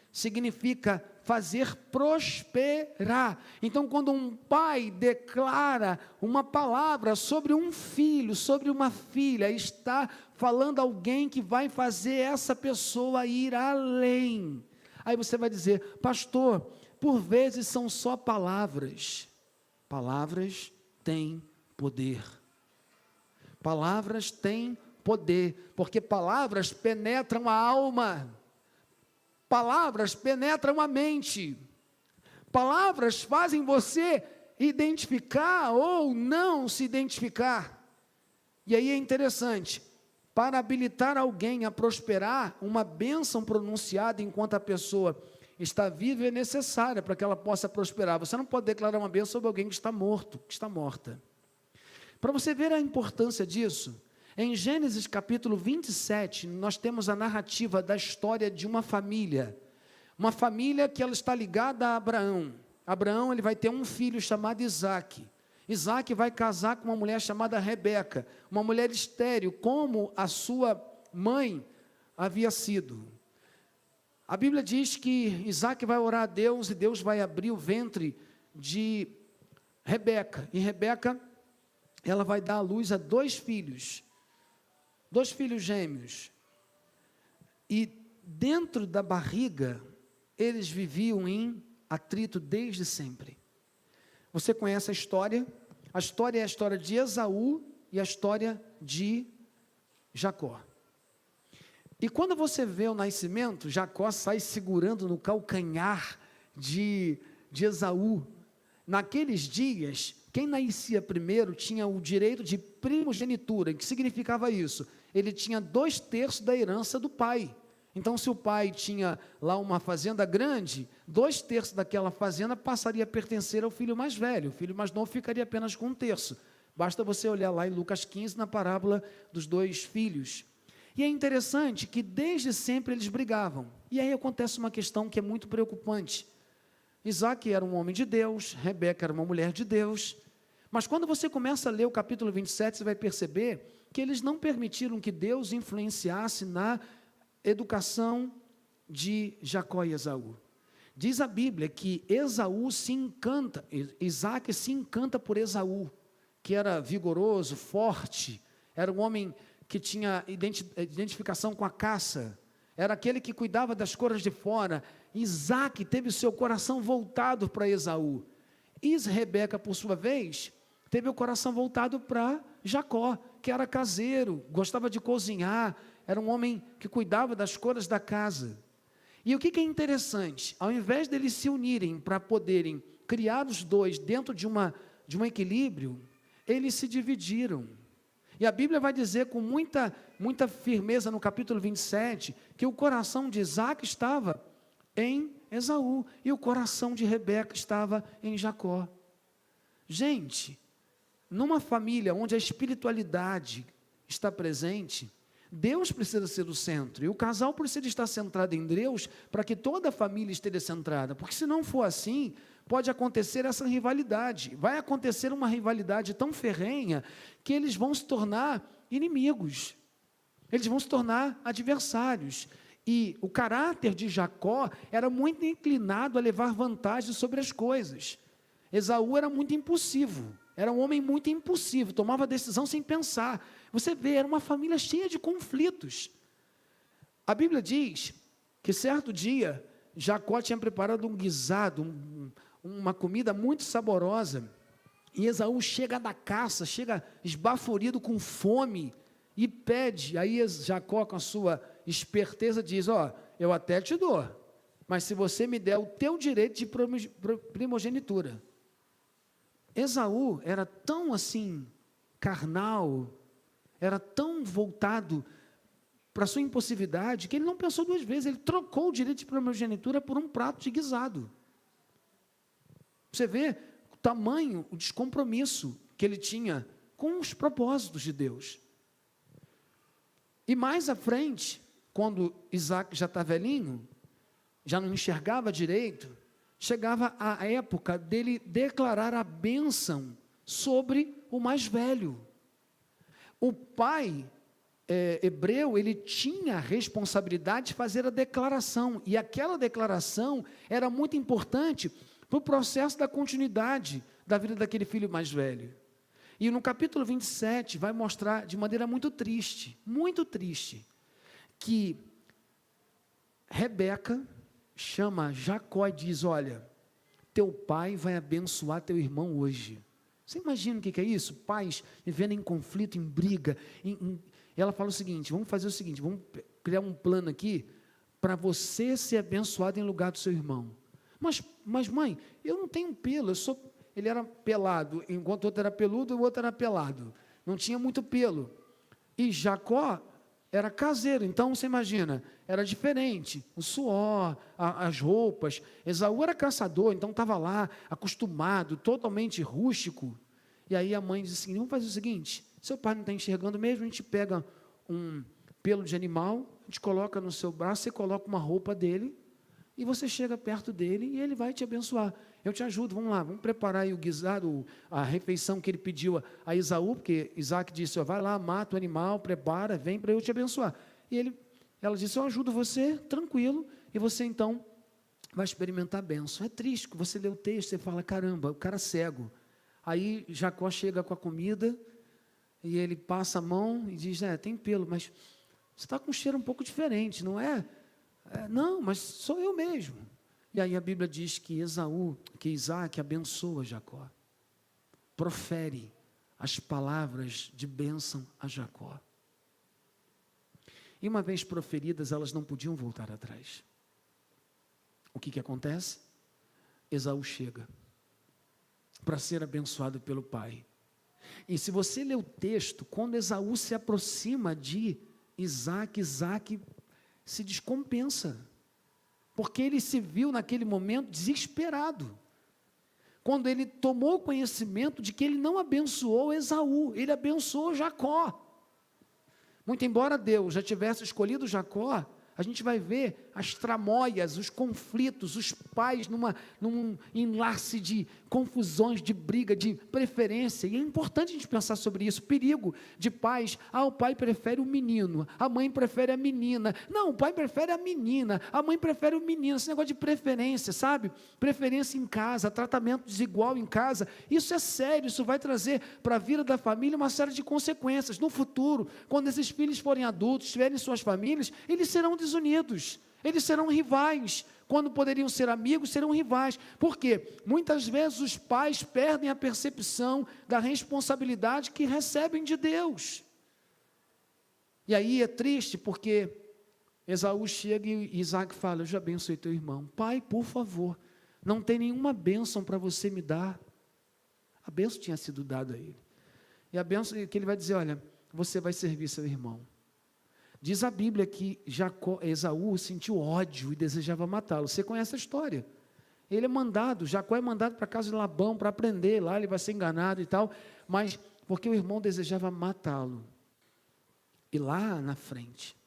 significa fazer prosperar. Então, quando um pai declara uma palavra sobre um filho, sobre uma filha, está falando alguém que vai fazer essa pessoa ir além. Aí você vai dizer, pastor, por vezes são só palavras. Palavras têm poder. Palavras têm poder, porque palavras penetram a alma. Palavras penetram a mente. Palavras fazem você identificar ou não se identificar. E aí é interessante, para habilitar alguém a prosperar, uma bênção pronunciada enquanto a pessoa está viva é necessária para que ela possa prosperar. Você não pode declarar uma bênção sobre alguém que está morto, que está morta. Para você ver a importância disso, em Gênesis capítulo 27, nós temos a narrativa da história de uma família que ela está ligada a Abraão. Abraão, ele vai ter um filho chamado Isaque. Isaque vai casar com uma mulher chamada Rebeca, uma mulher estéril, como a sua mãe havia sido. A Bíblia diz que Isaque vai orar a Deus e Deus vai abrir o ventre de Rebeca. E Rebeca, ela vai dar à luz a dois filhos gêmeos. E dentro da barriga, eles viviam em atrito desde sempre. Você conhece a história? A história é a história de Esaú e a história de Jacó. E quando você vê o nascimento, Jacó sai segurando no calcanhar de Esaú. Naqueles dias, quem nascia primeiro tinha o direito de primogenitura. O que significava isso? Ele tinha 2/3 da herança do pai. Então, se o pai tinha lá uma fazenda grande, 2/3 daquela fazenda passaria a pertencer ao filho mais velho. O filho mais novo ficaria apenas com 1/3. Basta você olhar lá em Lucas 15, na parábola dos 2 filhos. E é interessante que desde sempre eles brigavam. E aí acontece uma questão que é muito preocupante. Isaac era um homem de Deus, Rebeca era uma mulher de Deus. Mas quando você começa a ler o capítulo 27, você vai perceber que eles não permitiram que Deus influenciasse na educação de Jacó e Esaú. Diz a Bíblia que Isaac se encanta por Esaú, que era vigoroso, forte, era um homem que tinha identificação com a caça, era aquele que cuidava das coisas de fora. Isaac teve o seu coração voltado para Esaú. E Rebeca, por sua vez, teve o coração voltado para Jacó, que era caseiro, gostava de cozinhar, era um homem que cuidava das coisas da casa. E o que é interessante? Ao invés deles se unirem para poderem criar os dois dentro de um equilíbrio, eles se dividiram. E a Bíblia vai dizer com muita firmeza no capítulo 27, que o coração de Isaac estava em Esaú, e o coração de Rebeca estava em Jacó. Gente, numa família onde a espiritualidade está presente, Deus precisa ser o centro, e o casal precisa estar centrado em Deus, para que toda a família esteja centrada, porque se não for assim, pode acontecer essa rivalidade, vai acontecer uma rivalidade tão ferrenha, que eles vão se tornar inimigos, eles vão se tornar adversários. E o caráter de Jacó era muito inclinado a levar vantagem sobre as coisas. Esaú era muito impulsivo, era um homem muito impulsivo, tomava decisão sem pensar. Você vê, era uma família cheia de conflitos. A Bíblia diz que certo dia, Jacó tinha preparado um guisado, uma comida muito saborosa, e Esaú chega da caça, chega esbaforido com fome, e pede. Aí Jacó, com a sua esperteza, diz: eu até te dou, mas se você me der o teu direito de primogenitura. Esaú era tão assim, carnal, era tão voltado para a sua impulsividade, que ele não pensou 2 vezes, ele trocou o direito de primogenitura por um prato de guisado. Você vê o tamanho, o descompromisso que ele tinha com os propósitos de Deus. E mais à frente, quando Isaac já está velhinho, já não enxergava direito, chegava a época dele declarar a bênção sobre o mais velho. O pai hebreu, ele tinha a responsabilidade de fazer a declaração, e aquela declaração era muito importante para o processo da continuidade da vida daquele filho mais velho. E no capítulo 27 vai mostrar de maneira muito triste, que Rebeca chama Jacó e diz: olha, teu pai vai abençoar teu irmão hoje. Você imagina o que é isso? Pais vivendo em conflito, em briga. Ela fala o seguinte: vamos fazer o seguinte, vamos criar um plano aqui, para você ser abençoado em lugar do seu irmão. Mas mãe, eu não tenho pelo, ele era pelado, enquanto o outro era peludo, o outro era pelado. Não tinha muito pelo. E Jacó era caseiro, então você imagina, era diferente, o suor, as roupas. Esaú era caçador, então estava lá, acostumado, totalmente rústico. E aí a mãe disse assim: vamos fazer o seguinte, seu pai não está enxergando mesmo, a gente pega um pelo de animal, a gente coloca no seu braço, você coloca uma roupa dele, e você chega perto dele e ele vai te abençoar. Eu te ajudo, vamos lá, vamos preparar aí o guisado, a refeição que ele pediu a Esaú, porque Isaac disse: vai lá, mata o animal, prepara, vem para eu te abençoar. E ela disse: eu ajudo você, tranquilo, e você então vai experimentar a bênção. É triste que você lê o texto e fala: caramba, o cara cego. Aí Jacó chega com a comida, e ele passa a mão e diz: tem pelo, mas você está com um cheiro um pouco diferente, não é? Não, mas sou eu mesmo. E aí a Bíblia diz que Isaac abençoa Jacó, profere as palavras de bênção a Jacó. E uma vez proferidas, elas não podiam voltar atrás. O que acontece? Esaú chega para ser abençoado pelo pai. E se você ler o texto, quando Esaú se aproxima de Isaac se descompensa, porque ele se viu naquele momento desesperado. quando ele tomou conhecimento de que ele não abençoou Esaú, ele abençoou Jacó. Muito embora Deus já tivesse escolhido Jacó, a gente vai ver as tramóias, os conflitos, os pais num enlace de confusões, de briga, de preferência, e é importante a gente pensar sobre isso, perigo de pais, o pai prefere o menino, a mãe prefere a menina, não, o pai prefere a menina, a mãe prefere o menino, esse negócio de preferência, sabe, preferência em casa, tratamento desigual em casa, isso é sério, isso vai trazer para a vida da família uma série de consequências, no futuro, quando esses filhos forem adultos, tiverem suas famílias, eles serão desunidos, eles serão rivais, quando poderiam ser amigos, serão rivais, porque muitas vezes os pais perdem a percepção da responsabilidade que recebem de Deus, e aí é triste, porque Esaú chega e Isaac fala, eu já abençoei teu irmão, pai, por favor, não tem nenhuma bênção para você me dar, a bênção tinha sido dada a ele, e a bênção que ele vai dizer, olha, você vai servir seu irmão. Diz a Bíblia que Esaú sentiu ódio e desejava matá-lo. Você conhece a história. Ele é mandado, Jacó é mandado para a casa de Labão para aprender, lá ele vai ser enganado e tal, mas porque o irmão desejava matá-lo. E lá na frente,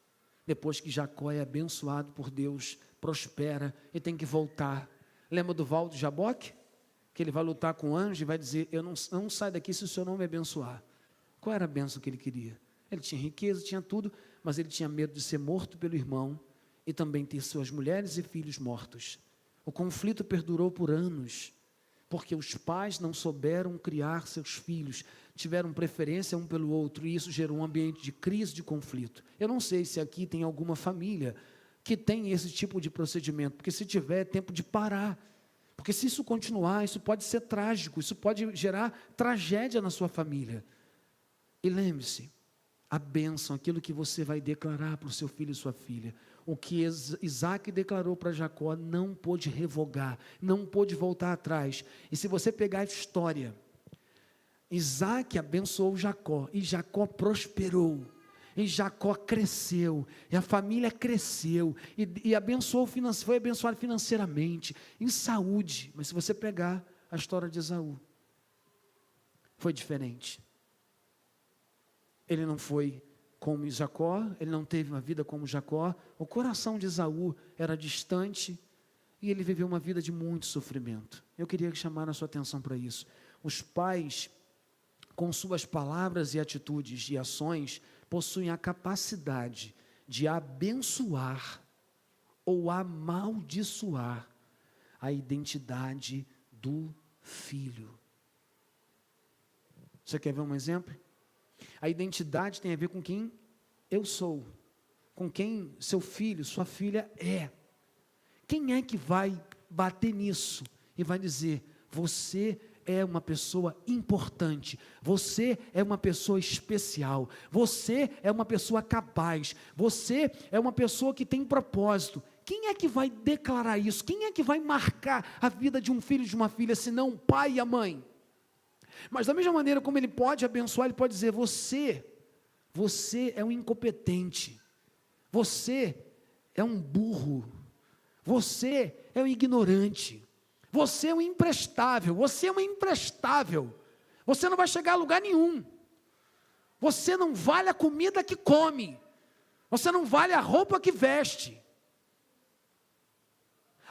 depois que Jacó é abençoado por Deus, prospera e tem que voltar. Lembra do Val de Jaboque? Que ele vai lutar com o anjo e vai dizer, eu não saio daqui se o Senhor não me abençoar. Qual era a bênção que ele queria? Ele tinha riqueza, tinha tudo, mas ele tinha medo de ser morto pelo irmão e também ter suas mulheres e filhos mortos. O conflito perdurou por anos, porque os pais não souberam criar seus filhos, tiveram preferência um pelo outro, e isso gerou um ambiente de crise, de conflito. Eu não sei se aqui tem alguma família que tem esse tipo de procedimento, porque se tiver, é tempo de parar, porque se isso continuar, isso pode ser trágico, isso pode gerar tragédia na sua família. E lembre-se, a bênção, aquilo que você vai declarar para o seu filho e sua filha, o que Isaac declarou para Jacó, não pôde revogar, não pôde voltar atrás. E se você pegar a história, Isaac abençoou Jacó, e Jacó prosperou, e Jacó cresceu, e a família cresceu, e foi abençoado financeiramente, em saúde. Mas se você pegar a história de Esaú, foi diferente. Ele não foi como Jacó, ele não teve uma vida como Jacó, o coração de Esaú era distante, e ele viveu uma vida de muito sofrimento. Eu queria chamar a sua atenção para isso. Os pais, com suas palavras e atitudes e ações, possuem a capacidade de abençoar ou amaldiçoar a identidade do filho. Você quer ver um exemplo? A identidade tem a ver com quem eu sou, com quem seu filho, sua filha é. Quem é que vai bater nisso e vai dizer, você é uma pessoa importante, você é uma pessoa especial, você é uma pessoa capaz, você é uma pessoa que tem propósito. Quem é que vai declarar isso? Quem é que vai marcar a vida de um filho e de uma filha, senão o pai e a mãe? Mas da mesma maneira como ele pode abençoar, ele pode dizer, você é um incompetente, você é um burro, você é um ignorante, você é um imprestável, você é uma imprestável, você não vai chegar a lugar nenhum, você não vale a comida que come, você não vale a roupa que veste.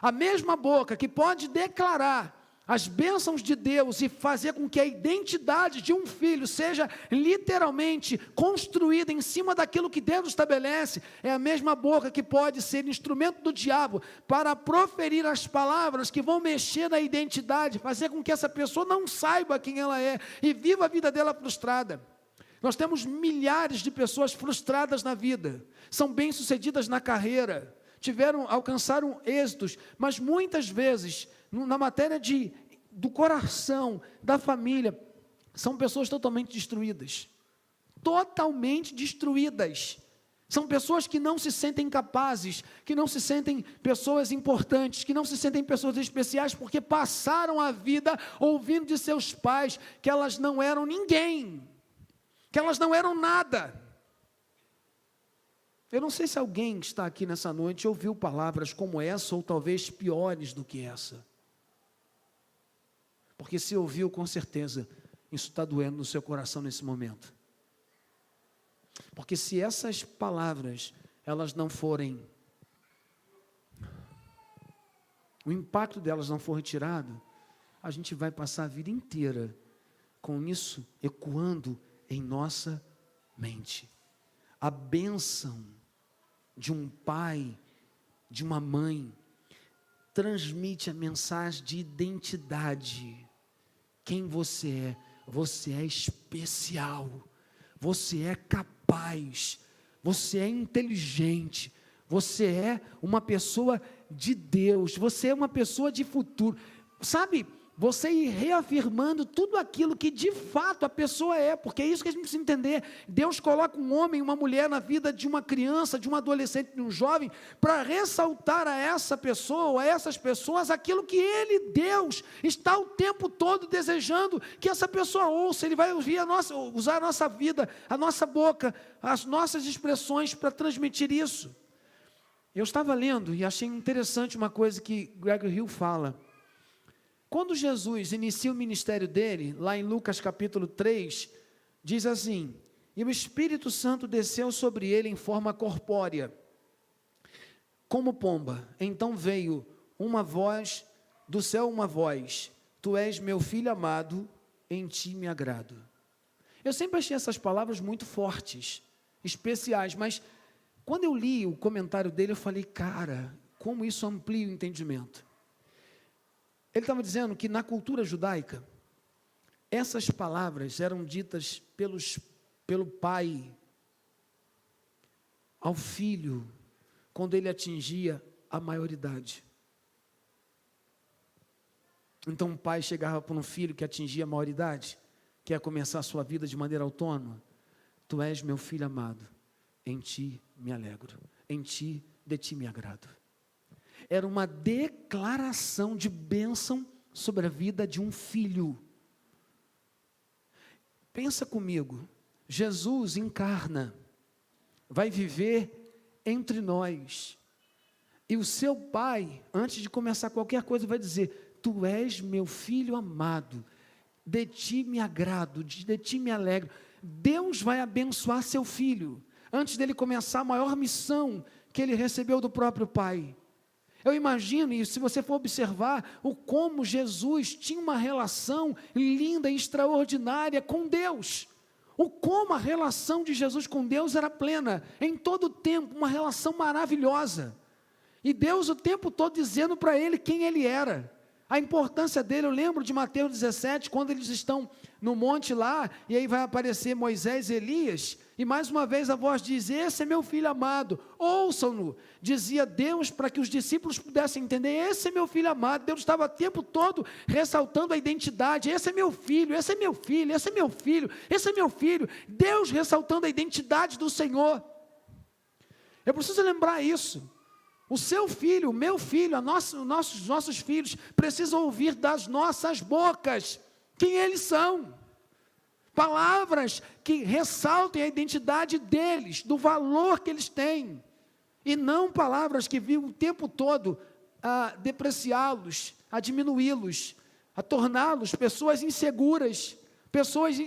A mesma boca que pode declarar as bênçãos de Deus e fazer com que a identidade de um filho seja literalmente construída em cima daquilo que Deus estabelece, é a mesma boca que pode ser instrumento do diabo para proferir as palavras que vão mexer na identidade, fazer com que essa pessoa não saiba quem ela é e viva a vida dela frustrada. Nós temos milhares de pessoas frustradas na vida, são bem-sucedidas na carreira, alcançaram êxitos, mas muitas vezes, na matéria do coração, da família, são pessoas totalmente destruídas, são pessoas que não se sentem capazes, que não se sentem pessoas importantes, que não se sentem pessoas especiais, porque passaram a vida ouvindo de seus pais que elas não eram ninguém, que elas não eram nada. Eu não sei se alguém que está aqui nessa noite ouviu palavras como essa, ou talvez piores do que essa. Porque se ouviu, com certeza, isso está doendo no seu coração nesse momento. Porque se essas palavras, elas não forem, o impacto delas não for retirado, a gente vai passar a vida inteira com isso ecoando em nossa mente. A bênção de um pai, de uma mãe, transmite a mensagem de identidade. Quem você é especial, você é capaz, você é inteligente, você é uma pessoa de Deus, você é uma pessoa de futuro. Sabe, você ir reafirmando tudo aquilo que de fato a pessoa é, porque é isso que a gente precisa entender. Deus coloca um homem e uma mulher na vida de uma criança, de um adolescente, de um jovem, para ressaltar a essa pessoa, ou a essas pessoas, aquilo que Ele, Deus, está o tempo todo desejando que essa pessoa ouça. Ele vai usar a nossa vida, a nossa boca, as nossas expressões para transmitir isso. Eu estava lendo e achei interessante uma coisa que Gregory Hill fala. Quando Jesus inicia o ministério dele, lá em Lucas capítulo 3, diz assim: e o Espírito Santo desceu sobre ele em forma corpórea, como pomba. Então veio uma voz, do céu uma voz: tu és meu filho amado, em ti me agrado. Eu sempre achei essas palavras muito fortes, especiais, mas quando eu li o comentário dele, eu falei, cara, como isso amplia o entendimento. Ele estava dizendo que na cultura judaica, essas palavras eram ditas pelo pai ao filho, quando ele atingia a maioridade. Então o pai chegava para um filho que atingia a maioridade, que ia começar a sua vida de maneira autônoma: tu és meu filho amado, em ti me alegro, de ti me agrado. Era uma declaração de bênção sobre a vida de um filho. Pensa comigo, Jesus encarna, vai viver entre nós, e o seu pai, antes de começar qualquer coisa, vai dizer: tu és meu filho amado, de ti me agrado, de ti me alegro. Deus vai abençoar seu filho, antes dele começar a maior missão que ele recebeu do próprio pai. Eu imagino, e se você for observar, o como Jesus tinha uma relação linda e extraordinária com Deus. O como a relação de Jesus com Deus era plena, em todo o tempo, uma relação maravilhosa. E Deus o tempo todo dizendo para ele quem ele era. A importância dele, eu lembro de Mateus 17, quando eles estão no monte lá, e aí vai aparecer Moisés e Elias, e mais uma vez a voz diz: esse é meu filho amado, ouçam-no. Dizia Deus para que os discípulos pudessem entender: esse é meu filho amado. Deus estava o tempo todo ressaltando a identidade: esse é meu filho, esse é meu filho, esse é meu filho, esse é meu filho. Deus ressaltando a identidade do Senhor. Eu preciso lembrar isso. O seu filho, o meu filho, nossos filhos precisam ouvir das nossas bocas quem eles são. Palavras que ressaltem a identidade deles, do valor que eles têm. E não palavras que vivem o tempo todo a depreciá-los, a diminuí-los, a torná-los pessoas inseguras, pessoas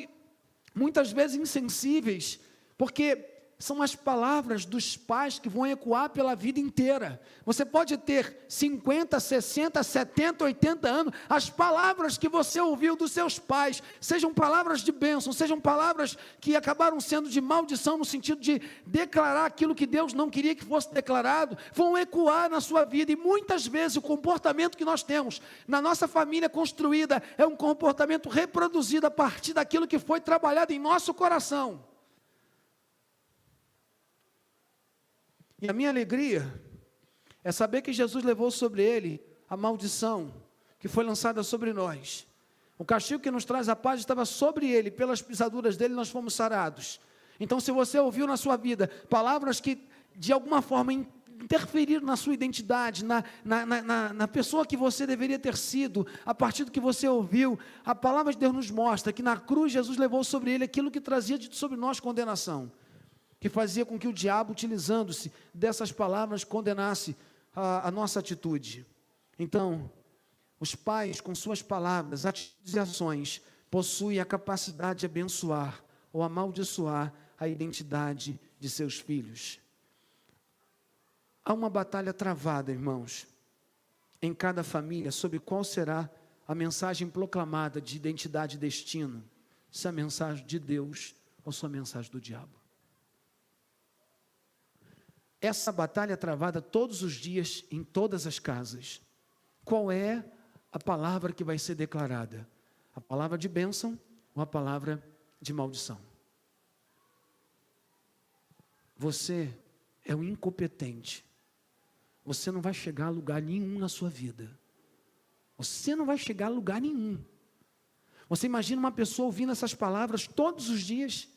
muitas vezes insensíveis, porque são as palavras dos pais que vão ecoar pela vida inteira. Você pode ter 50, 60, 70, 80 anos, as palavras que você ouviu dos seus pais, sejam palavras de bênção, sejam palavras que acabaram sendo de maldição, no sentido de declarar aquilo que Deus não queria que fosse declarado, vão ecoar na sua vida. E muitas vezes o comportamento que nós temos na nossa família construída é um comportamento reproduzido a partir daquilo que foi trabalhado em nosso coração. E a minha alegria é saber que Jesus levou sobre ele a maldição que foi lançada sobre nós. O castigo que nos traz a paz estava sobre ele, pelas pisaduras dele nós fomos sarados. Então, se você ouviu na sua vida palavras que de alguma forma interferiram na sua identidade, na pessoa que você deveria ter sido, a partir do que você ouviu, a palavra de Deus nos mostra que na cruz Jesus levou sobre ele aquilo que trazia sobre nós condenação, que fazia com que o diabo, utilizando-se dessas palavras, condenasse a nossa atitude. Então, Os pais, com suas palavras, atitudes e ações, possuem a capacidade de abençoar ou amaldiçoar a identidade de seus filhos. Há uma batalha travada, irmãos, em cada família, sobre qual será a mensagem proclamada de identidade e destino, se é a mensagem de Deus ou se é a mensagem do diabo. Essa batalha é travada todos os dias, em todas as casas. Qual é a palavra que vai ser declarada? A palavra de bênção ou a palavra de maldição? Você é um incompetente. Você não vai chegar a lugar nenhum na sua vida. Você não vai chegar a lugar nenhum. Você imagina uma pessoa ouvindo essas palavras todos os dias.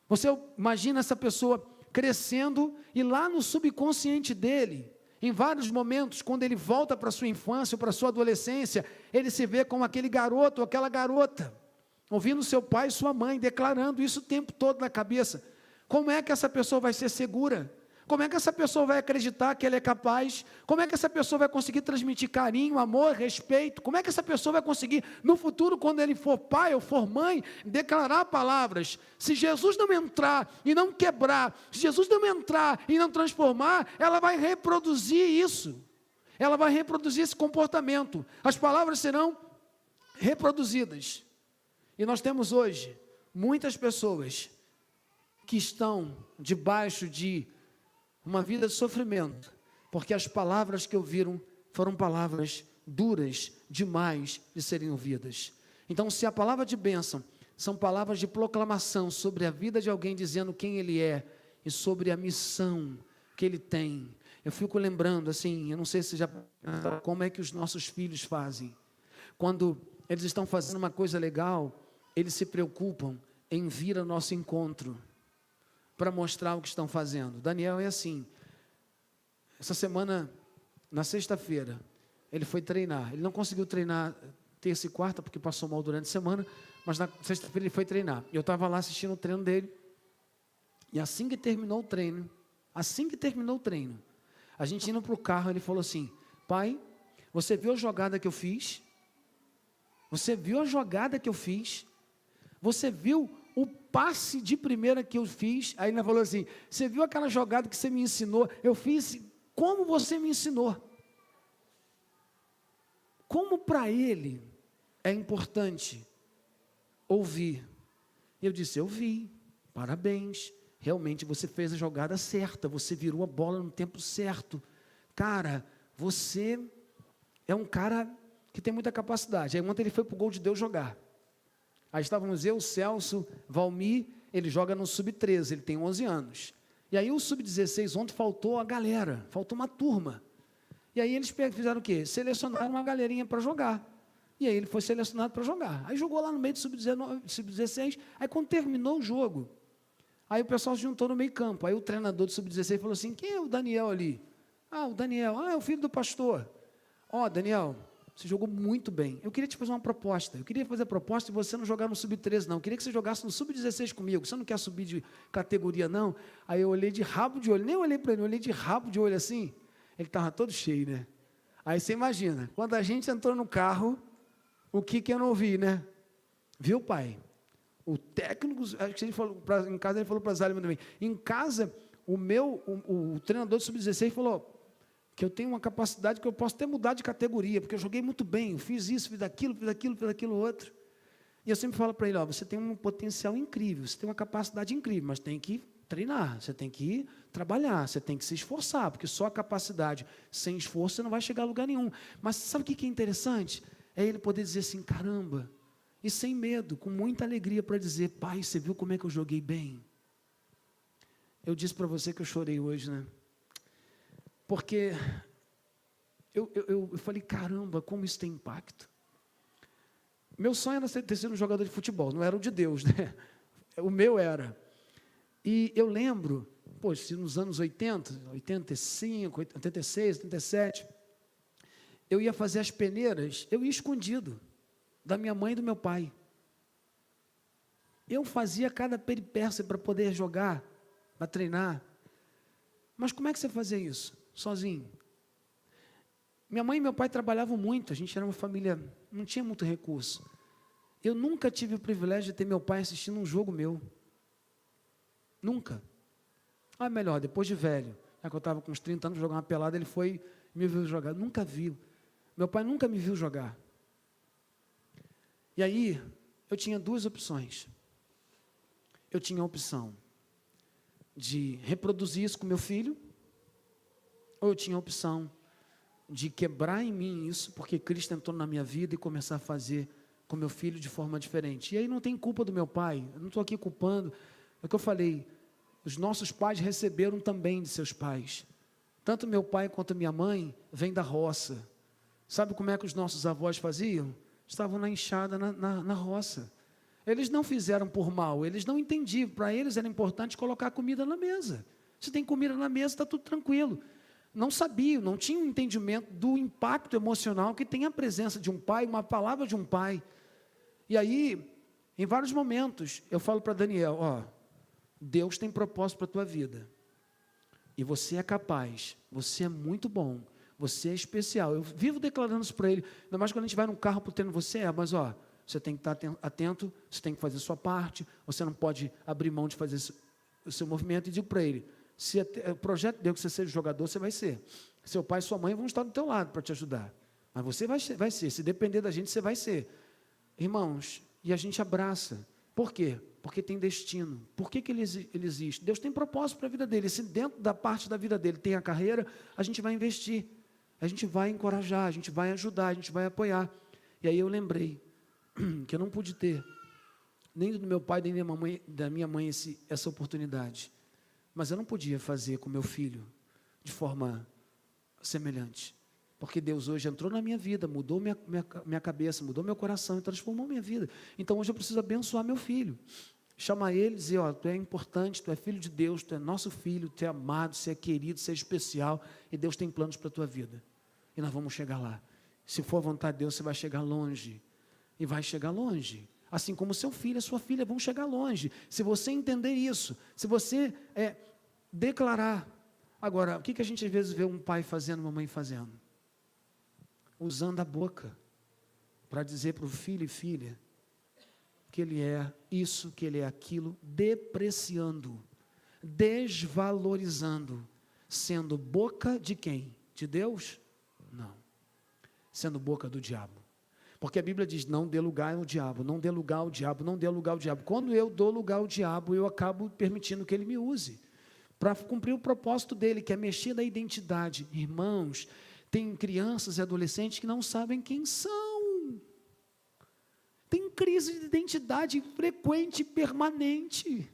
Você imagina essa pessoa crescendo e lá no subconsciente dele, em vários momentos, quando ele volta para a sua infância ou para a sua adolescência, ele se vê como aquele garoto ou aquela garota, ouvindo seu pai e sua mãe, declarando isso o tempo todo na cabeça. Como é que essa pessoa vai ser segura? Como é que essa pessoa vai acreditar que ela é capaz? Como é que essa pessoa vai conseguir transmitir carinho, amor, respeito? Como é que essa pessoa vai conseguir, no futuro, quando ele for pai ou for mãe, declarar palavras? Se Jesus não entrar e não quebrar, se Jesus não entrar e não transformar, ela vai reproduzir isso. Ela vai reproduzir esse comportamento. As palavras serão reproduzidas. E nós temos hoje muitas pessoas que estão debaixo de uma vida de sofrimento, porque as palavras que ouviram foram palavras duras demais de serem ouvidas. Então, se a palavra de bênção são palavras de proclamação sobre a vida de alguém, dizendo quem ele é e sobre a missão que ele tem, eu fico lembrando, assim, eu não sei se já como é que os nossos filhos fazem. Quando eles estão fazendo uma coisa legal, eles se preocupam em vir ao nosso encontro para mostrar o que estão fazendo. Daniel é assim. Essa semana, na sexta-feira, ele foi treinar. Ele não conseguiu treinar terça e quarta, porque passou mal durante a semana, mas na sexta-feira ele foi treinar. Eu estava lá assistindo o treino dele, e assim que terminou o treino, a gente indo para o carro, ele falou assim: pai, você viu a jogada que eu fiz? Você viu a jogada que eu fiz? Você viu o passe de primeira que eu fiz? Aí ele falou assim: você viu aquela jogada que você me ensinou? Eu fiz como você me ensinou. Como para ele é importante ouvir. Eu disse: eu vi, parabéns, realmente você fez a jogada certa, você virou a bola no tempo certo. Cara, você é um cara que tem muita capacidade. Aí ontem ele foi para o Gol de Deus jogar. Aí estávamos eu, Celso, Valmir, ele joga no Sub-13, ele tem 11 anos. E aí o Sub-16, ontem faltou a galera, faltou uma turma. E aí eles fizeram o quê? Selecionaram uma galerinha para jogar. E aí ele foi selecionado para jogar. Aí jogou lá no meio do Sub-16, aí quando terminou o jogo, aí o pessoal se juntou no meio campo. Aí o treinador do Sub-16 falou assim: quem é o Daniel ali? Ah, o Daniel. Ah, é o filho do pastor. Ó, Daniel, você jogou muito bem. Eu queria te fazer uma proposta. Eu queria fazer a proposta de você não jogar no Sub-13, não. Eu queria que você jogasse no Sub-16 comigo. Você não quer subir de categoria, não? Aí eu olhei de rabo de olho. Nem olhei para ele, eu olhei de rabo de olho assim. Ele estava todo cheio, né? Aí você imagina, quando a gente entrou no carro, o que eu não ouvi, né? Viu, pai? O técnico, acho que ele falou, em casa ele falou para Zalima também. Em casa, o treinador do Sub-16 falou que eu tenho uma capacidade que eu posso até mudar de categoria, porque eu joguei muito bem, eu fiz isso, fiz aquilo outro. E eu sempre falo para ele: ó, você tem um potencial incrível, você tem uma capacidade incrível, mas tem que treinar, você tem que trabalhar, você tem que se esforçar, porque só a capacidade sem esforço você não vai chegar a lugar nenhum. Mas sabe o que é interessante? É ele poder dizer assim: caramba, e sem medo, com muita alegria, para dizer: pai, você viu como é que eu joguei bem? Eu disse para você que eu chorei hoje, né? Porque eu falei: caramba, como isso tem impacto. Meu sonho era ter sido um jogador de futebol, não era o de Deus, né? O meu era. E eu lembro, poxa, nos anos 80, 85, 86, 87, eu ia fazer as peneiras, eu ia escondido da minha mãe e do meu pai. Eu fazia cada peripécia para poder jogar, para treinar. Mas como é que você fazia isso? Sozinho. Minha mãe e meu pai trabalhavam muito, a gente era uma família, não tinha muito recurso. Eu nunca tive o privilégio de ter meu pai assistindo um jogo meu. Nunca. Ah, melhor, depois de velho, já que eu estava com uns 30 anos, jogando uma pelada, ele foi e me viu jogar. Nunca viu. Meu pai nunca me viu jogar. E aí, eu tinha duas opções. Eu tinha a opção de reproduzir isso com meu filho, ou eu tinha a opção de quebrar em mim isso, porque Cristo entrou na minha vida e começar a fazer com meu filho de forma diferente. E aí não tem culpa do meu pai, eu não estou aqui culpando, é o que eu falei, os nossos pais receberam também de seus pais. Tanto meu pai quanto minha mãe vêm da roça. Sabe como é que os nossos avós faziam? Estavam na enxada, na roça. Eles não fizeram por mal, eles não entendiam. Para eles era importante colocar comida na mesa. Se tem comida na mesa, está tudo tranquilo. Não sabiam, não tinham entendimento do impacto emocional que tem a presença de um pai, uma palavra de um pai. E aí, em vários momentos, eu falo para Daniel, ó, Deus tem propósito para a tua vida. E você é capaz, você é muito bom, você é especial. Eu vivo declarando isso para ele, ainda mais quando a gente vai num carro para o treino, você é, mas ó, você tem que estar atento, você tem que fazer a sua parte, você não pode abrir mão de fazer o seu movimento. E digo para ele, se o projeto de Deus que você seja jogador, você vai ser. Seu pai e sua mãe vão estar do teu lado para te ajudar. Mas você vai ser. Se depender da gente, você vai ser. Irmãos, e a gente abraça. Por quê? Porque tem destino. Por que ele existe? Deus tem propósito para a vida dele. Se dentro da parte da vida dele tem a carreira, a gente vai investir. A gente vai encorajar, a gente vai ajudar, a gente vai apoiar. E aí eu lembrei que eu não pude ter, nem do meu pai, nem da minha mãe, essa oportunidade. Mas eu não podia fazer com meu filho de forma semelhante. Porque Deus hoje entrou na minha vida, mudou minha cabeça, mudou meu coração e transformou minha vida. Então hoje eu preciso abençoar meu filho. Chamar ele e dizer, ó, tu é importante, tu é filho de Deus, tu é nosso filho, tu é amado, você é querido, você é especial, e Deus tem planos para a tua vida. E nós vamos chegar lá. Se for a vontade de Deus, você vai chegar longe. E vai chegar longe. Assim como seu filho e sua filha vão chegar longe. Se você entender isso, se você declarar. Agora, o que a gente às vezes vê um pai fazendo, uma mãe fazendo? Usando a boca para dizer para o filho e filha que ele é isso, que ele é aquilo, depreciando, desvalorizando, sendo boca de quem? De Deus? Não. Sendo boca do diabo. Porque a Bíblia diz, não dê lugar ao diabo, não dê lugar ao diabo, não dê lugar ao diabo. Quando eu dou lugar ao diabo, eu acabo permitindo que ele me use, para cumprir o propósito dele, que é mexer na identidade. Irmãos, tem crianças e adolescentes que não sabem quem são. Tem crise de identidade frequente e permanente.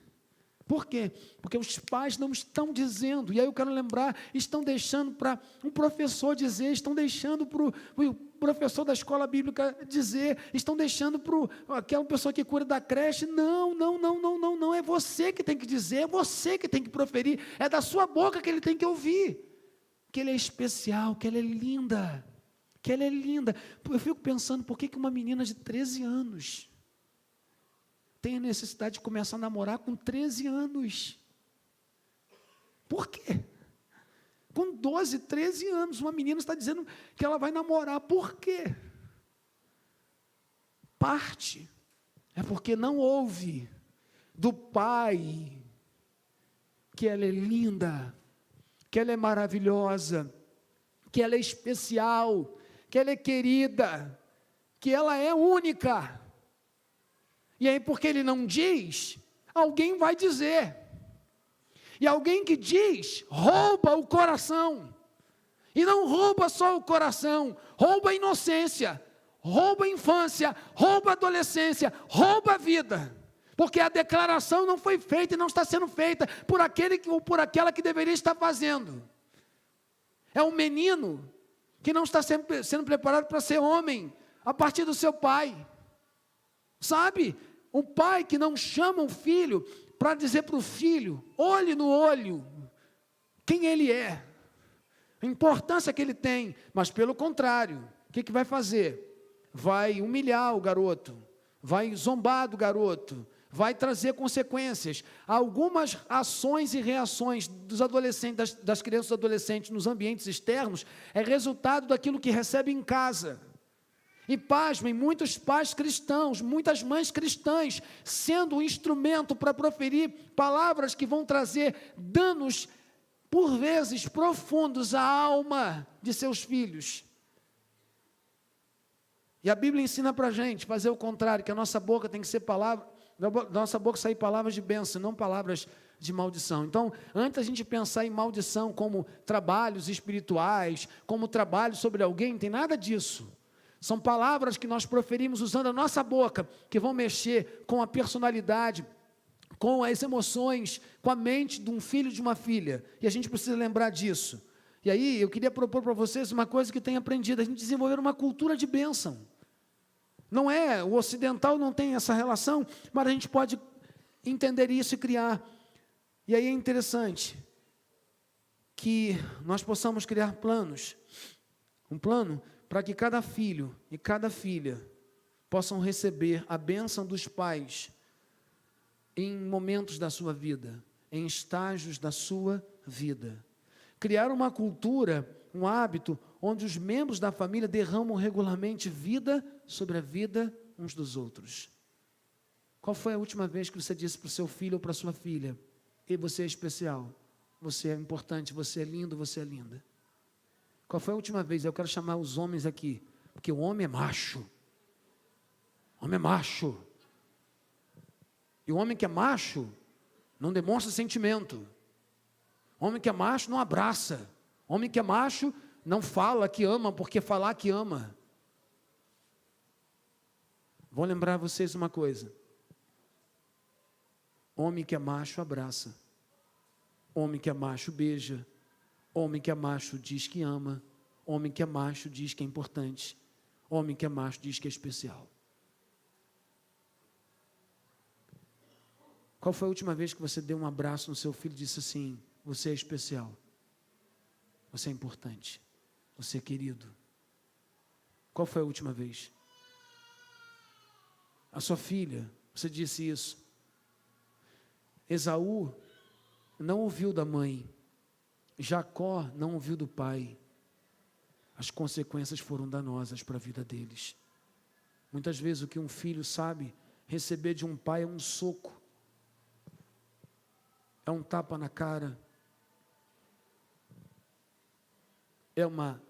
Por quê? Porque os pais não estão dizendo, e aí eu quero lembrar, estão deixando para um professor dizer, estão deixando para o professor da escola bíblica dizer, estão deixando para aquela pessoa que cuida da creche, não, é você que tem que dizer, é você que tem que proferir, é da sua boca que ele tem que ouvir, que ele é especial, que ela é linda, eu fico pensando, por que uma menina de 13 anos, tem a necessidade de começar a namorar com 13 anos. Por quê? Com 12, 13 anos, uma menina está dizendo que ela vai namorar. Por quê? Parte é porque não ouve do pai que ela é linda, que ela é maravilhosa, que ela é especial, que ela é querida, que ela é única. E aí, porque ele não diz, alguém vai dizer. E alguém que diz, rouba o coração. E não rouba só o coração, rouba a inocência, rouba a infância, rouba a adolescência, rouba a vida. Porque a declaração não foi feita e não está sendo feita por aquele ou por aquela que deveria estar fazendo. É um menino que não está sendo preparado para ser homem, a partir do seu pai. Sabe? Um pai que não chama o filho para dizer para o filho, olho no olho, quem ele é, a importância que ele tem, mas pelo contrário, o que vai fazer? Vai humilhar o garoto, vai zombar do garoto, vai trazer consequências. Algumas ações e reações dos adolescentes, das crianças e adolescentes nos ambientes externos, é resultado daquilo que recebe em casa. E pasmem, muitos pais cristãos, muitas mães cristãs, sendo um instrumento para proferir palavras que vão trazer danos, por vezes, profundos à alma de seus filhos. E a Bíblia ensina para a gente fazer o contrário, que a nossa boca tem que ser palavra, da nossa boca sair palavras de bênção, não palavras de maldição. Então, antes a gente pensar em maldição como trabalhos espirituais, como trabalho sobre alguém, não tem nada disso. São palavras que nós proferimos usando a nossa boca, que vão mexer com a personalidade, com as emoções, com a mente de um filho e de uma filha. E a gente precisa lembrar disso. E aí, eu queria propor para vocês uma coisa que tenho aprendido, a gente desenvolver uma cultura de bênção. Não é, o ocidental não tem essa relação, mas a gente pode entender isso e criar. E aí é interessante que nós possamos criar planos. Um plano para que cada filho e cada filha possam receber a bênção dos pais em momentos da sua vida, em estágios da sua vida. Criar uma cultura, um hábito, onde os membros da família derramam regularmente vida sobre a vida uns dos outros. Qual foi a última vez que você disse para o seu filho ou para a sua filha: e você é especial, você é importante, você é lindo, você é linda? Qual foi a última vez? Eu quero chamar os homens aqui, porque o homem é macho. O homem é macho. E o homem que é macho não demonstra sentimento. O homem que é macho não abraça. O homem que é macho não fala que ama, porque falar que ama. Vou lembrar vocês uma coisa. Homem que é macho abraça. Homem que é macho beija. Homem que é macho diz que ama. Homem que é macho diz que é importante. Homem que é macho diz que é especial. Qual foi a última vez que você deu um abraço no seu filho e disse assim: você é especial, você é importante, você é querido? Qual foi a última vez? A sua filha, você disse isso. Esaú não ouviu da mãe, Jacó não ouviu do pai. As consequências foram danosas para a vida deles. Muitas vezes o que um filho sabe receber de um pai é um soco, é um tapa na cara, é uma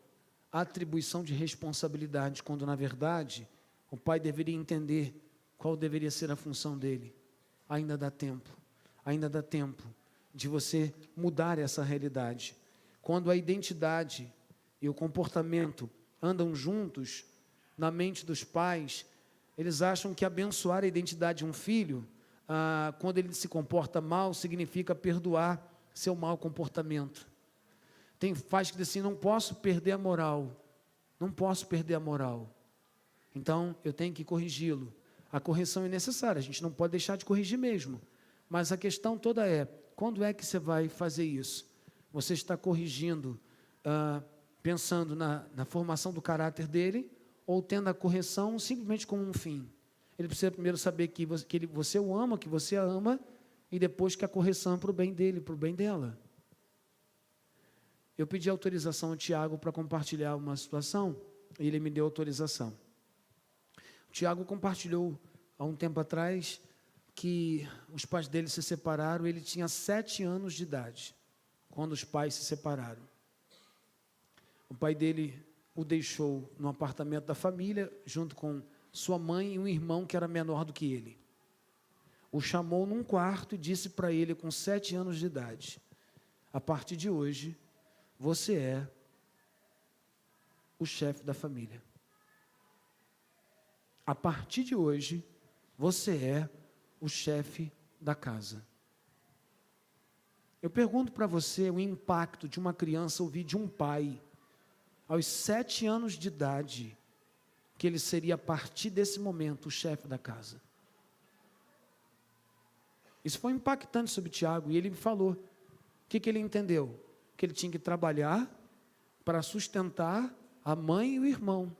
atribuição de responsabilidade, quando na verdade o pai deveria entender qual deveria ser a função dele. Ainda dá tempo de você mudar essa realidade. Quando a identidade e o comportamento andam juntos na mente dos pais, eles acham que abençoar a identidade de um filho, quando ele se comporta mal, significa perdoar seu mau comportamento. Tem pais que dizem assim: não posso perder a moral, não posso perder a moral, então eu tenho que corrigi-lo. A correção é necessária, a gente não pode deixar de corrigir mesmo, mas a questão toda é: quando é que você vai fazer isso? Você está corrigindo, pensando na formação do caráter dele, ou tendo a correção simplesmente como um fim? Ele precisa primeiro saber que você o ama, que você a ama, e depois que a correção é para o bem dele, para o bem dela. Eu pedi autorização ao Tiago para compartilhar uma situação, e ele me deu autorização. O Tiago compartilhou há um tempo atrás que os pais dele se separaram. Ele tinha 7 anos de idade quando os pais se separaram. O pai dele o deixou no apartamento da família, junto com sua mãe e um irmão que era menor do que ele. O chamou num quarto e disse para ele, com 7 anos de idade: a partir de hoje, você é o chefe da família. A partir de hoje, você é o chefe da casa. Eu pergunto para você o impacto de uma criança ouvir de um pai, aos 7 anos de idade, que ele seria, a partir desse momento, o chefe da casa. Isso foi impactante sobre Tiago, e ele me falou. O que ele entendeu? Que ele tinha que trabalhar para sustentar a mãe e o irmão.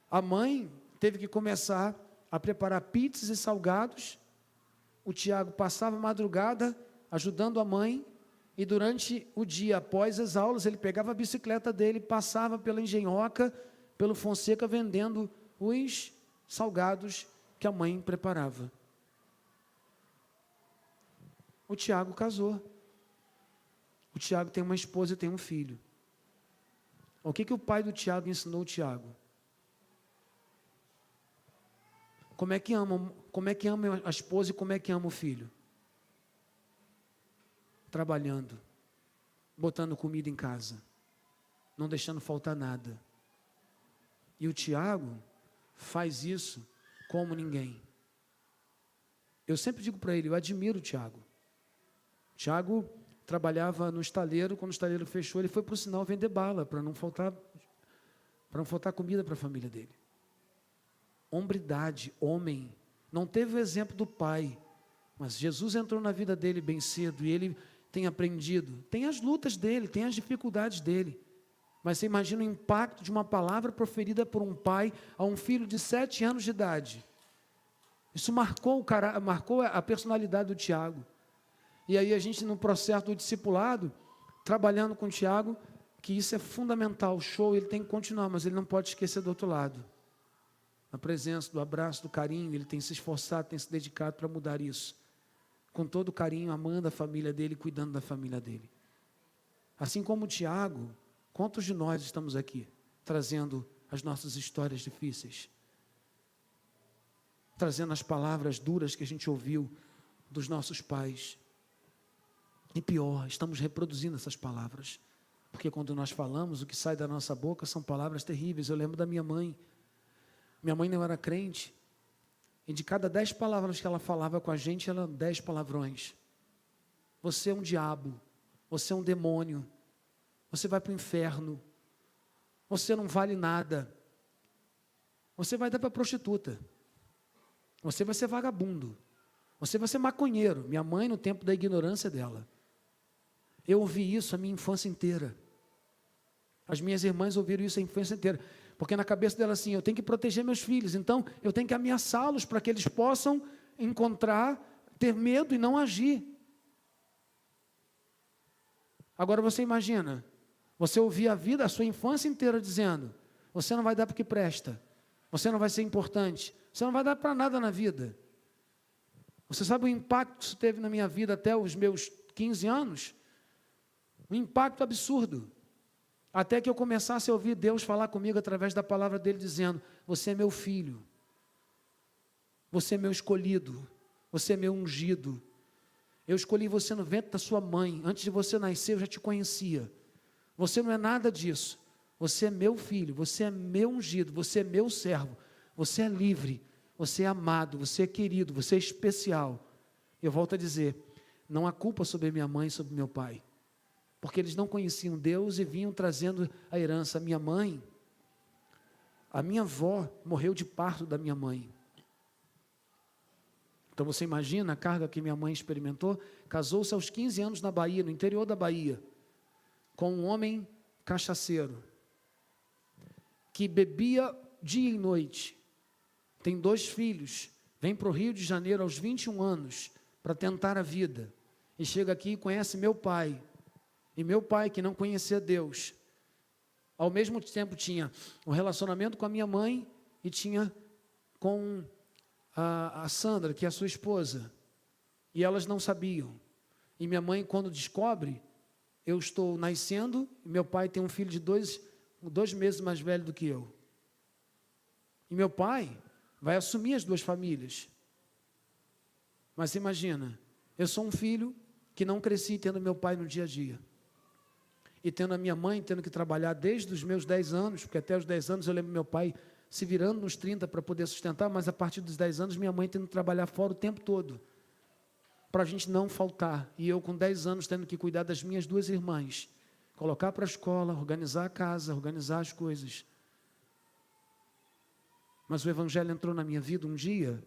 A mãe teve que começar a preparar pizzas e salgados. O Tiago passava a madrugada ajudando a mãe, e durante o dia, após as aulas, ele pegava a bicicleta dele, passava pela Engenhoca, pelo Fonseca, vendendo os salgados que a mãe preparava. O Tiago casou. O Tiago tem uma esposa e tem um filho. O que o pai do Tiago ensinou o Tiago? Como é que ama a esposa e como é que ama o filho? Trabalhando, botando comida em casa, não deixando faltar nada. E o Tiago faz isso como ninguém. Eu sempre digo para ele, eu admiro o Tiago. O Tiago trabalhava no estaleiro, quando o estaleiro fechou, ele foi para o sinal vender bala, para não faltar comida para a família dele. Hombridade, homem, não teve o exemplo do pai, mas Jesus entrou na vida dele bem cedo, e ele tem aprendido, tem as lutas dele, tem as dificuldades dele, mas você imagina o impacto de uma palavra proferida por um pai a um filho de 7 anos de idade. Isso marcou a personalidade do Tiago. E aí a gente, no processo do discipulado, trabalhando com o Tiago, que isso é fundamental, o show, ele tem que continuar, mas ele não pode esquecer do outro lado. Na presença, do abraço, do carinho, ele tem se esforçado, tem se dedicado para mudar isso. Com todo o carinho, amando a família dele, cuidando da família dele. Assim como o Tiago, quantos de nós estamos aqui, trazendo as nossas histórias difíceis? Trazendo as palavras duras que a gente ouviu dos nossos pais. E pior, estamos reproduzindo essas palavras. Porque quando nós falamos, o que sai da nossa boca são palavras terríveis. Eu lembro da minha mãe. Minha mãe não era crente. E de cada 10 palavras que ela falava com a gente, eram 10 palavrões. Você é um diabo. Você é um demônio. Você vai para o inferno. Você não vale nada. Você vai dar para prostituta. Você vai ser vagabundo. Você vai ser maconheiro. Minha mãe, no tempo da ignorância dela. Eu ouvi isso a minha infância inteira. As minhas irmãs ouviram isso a infância inteira. Porque na cabeça dela assim, eu tenho que proteger meus filhos, então eu tenho que ameaçá-los para que eles possam encontrar, ter medo e não agir. Agora você imagina, você ouvir a vida, a sua infância inteira dizendo, você não vai dar porque presta, você não vai ser importante, você não vai dar para nada na vida. Você sabe o impacto que isso teve na minha vida até os meus 15 anos? Um impacto absurdo. Até que eu começasse a ouvir Deus falar comigo através da palavra dele, dizendo, você é meu filho, você é meu escolhido, você é meu ungido, eu escolhi você no ventre da sua mãe, antes de você nascer eu já te conhecia, você não é nada disso, você é meu filho, você é meu ungido, você é meu servo, você é livre, você é amado, você é querido, você é especial. Eu volto a dizer, não há culpa sobre minha mãe e sobre meu pai, porque eles não conheciam Deus e vinham trazendo a herança. A minha mãe, a minha avó morreu de parto da minha mãe. Então você imagina a carga que minha mãe experimentou. Casou-se aos 15 anos na Bahia, no interior da Bahia, com um homem cachaceiro, que bebia dia e noite, tem 2 filhos, vem para o Rio de Janeiro aos 21 anos, para tentar a vida, e chega aqui e conhece meu pai. E meu pai, que não conhecia Deus, ao mesmo tempo tinha um relacionamento com a minha mãe e tinha com a Sandra, que é a sua esposa. E elas não sabiam. E minha mãe, quando descobre, eu estou nascendo, e meu pai tem um filho de 2 meses mais velho do que eu. E meu pai vai assumir as 2 famílias. Mas você imagina, eu sou um filho que não cresci tendo meu pai no dia a dia. E tendo a minha mãe, tendo que trabalhar desde os meus 10 anos, porque até os 10 anos eu lembro meu pai se virando nos 30 para poder sustentar, mas a partir dos 10 anos minha mãe tendo que trabalhar fora o tempo todo, para a gente não faltar. E eu com 10 anos tendo que cuidar das minhas 2 irmãs, colocar para a escola, organizar a casa, organizar as coisas. Mas o Evangelho entrou na minha vida um dia,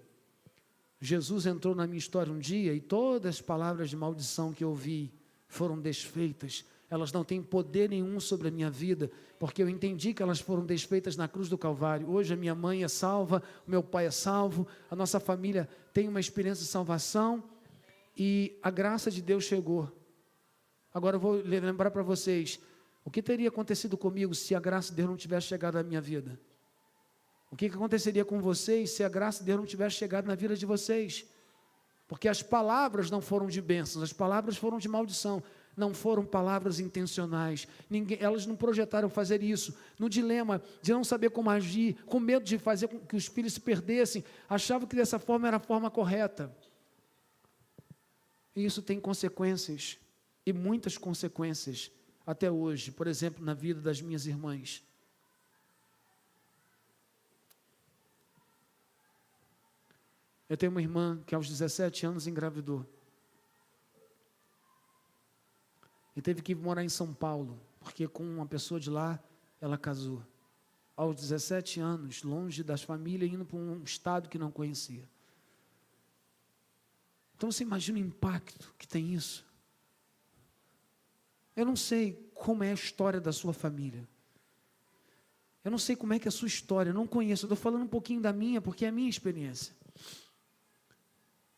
Jesus entrou na minha história um dia, e todas as palavras de maldição que eu ouvi foram desfeitas, elas não têm poder nenhum sobre a minha vida, porque eu entendi que elas foram desfeitas na cruz do Calvário. Hoje a minha mãe é salva, o meu pai é salvo, a nossa família tem uma experiência de salvação e a graça de Deus chegou. Agora eu vou lembrar para vocês, o que teria acontecido comigo se a graça de Deus não tivesse chegado na minha vida? O que aconteceria com vocês se a graça de Deus não tivesse chegado na vida de vocês? Porque as palavras não foram de bênçãos, as palavras foram de maldição, não foram palavras intencionais. Elas não projetaram fazer isso, no dilema de não saber como agir, com medo de fazer com que os filhos se perdessem, achavam que dessa forma era a forma correta. E isso tem consequências, e muitas consequências, até hoje, por exemplo, na vida das minhas irmãs. Eu tenho uma irmã que aos 17 anos engravidou. E teve que morar em São Paulo, porque com uma pessoa de lá, ela casou. Aos 17 anos, longe das famílias, indo para um estado que não conhecia. Então você imagina o impacto que tem isso. Eu não sei como é a história da sua família. Eu não sei como é que é a sua história, eu não conheço. Eu estou falando um pouquinho da minha, porque é a minha experiência.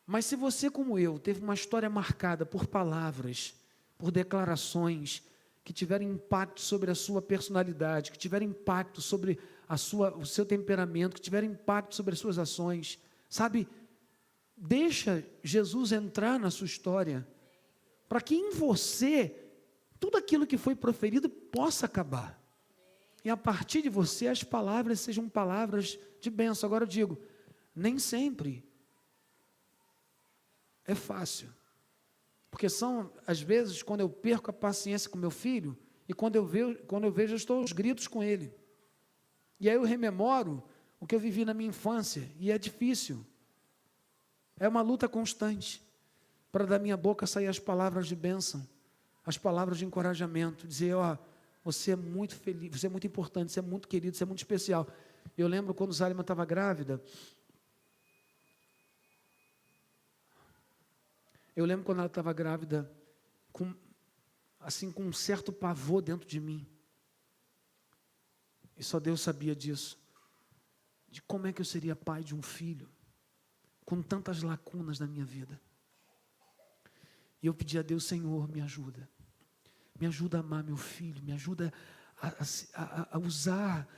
Mas se você, como eu, teve uma história marcada por palavras, por declarações, que tiveram impacto sobre a sua personalidade, que tiveram impacto sobre o seu temperamento, que tiveram impacto sobre as suas ações, sabe? Deixa Jesus entrar na sua história, para que em você, tudo aquilo que foi proferido possa acabar. E a partir de você, as palavras sejam palavras de bênção. Agora eu digo, nem sempre é fácil. Porque são, às vezes, quando eu perco a paciência com meu filho, e quando eu vejo, eu estou aos gritos com ele. E aí eu rememoro o que eu vivi na minha infância, e é difícil. É uma luta constante, para da minha boca sair as palavras de bênção, as palavras de encorajamento, dizer, ó, você é muito feliz, você é muito importante, você é muito querido, você é muito especial. Eu lembro quando Zalima estava grávida, quando ela estava grávida, com um certo pavor dentro de mim. E só Deus sabia disso. De como é que eu seria pai de um filho, com tantas lacunas na minha vida. E eu pedi a Deus, Senhor, me ajuda. Me ajuda a amar meu filho, me ajuda a usar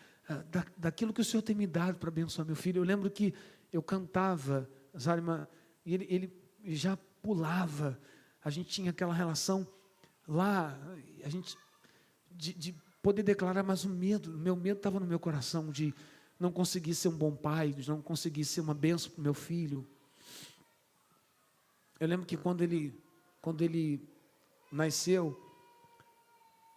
daquilo que o Senhor tem me dado para abençoar meu filho. Eu lembro que eu cantava, Zalima, e ele já pulava, a gente tinha aquela relação lá, a gente de poder declarar, mas o meu medo estava no meu coração, de não conseguir ser um bom pai, de não conseguir ser uma bênção para o meu filho. Eu lembro que quando ele nasceu,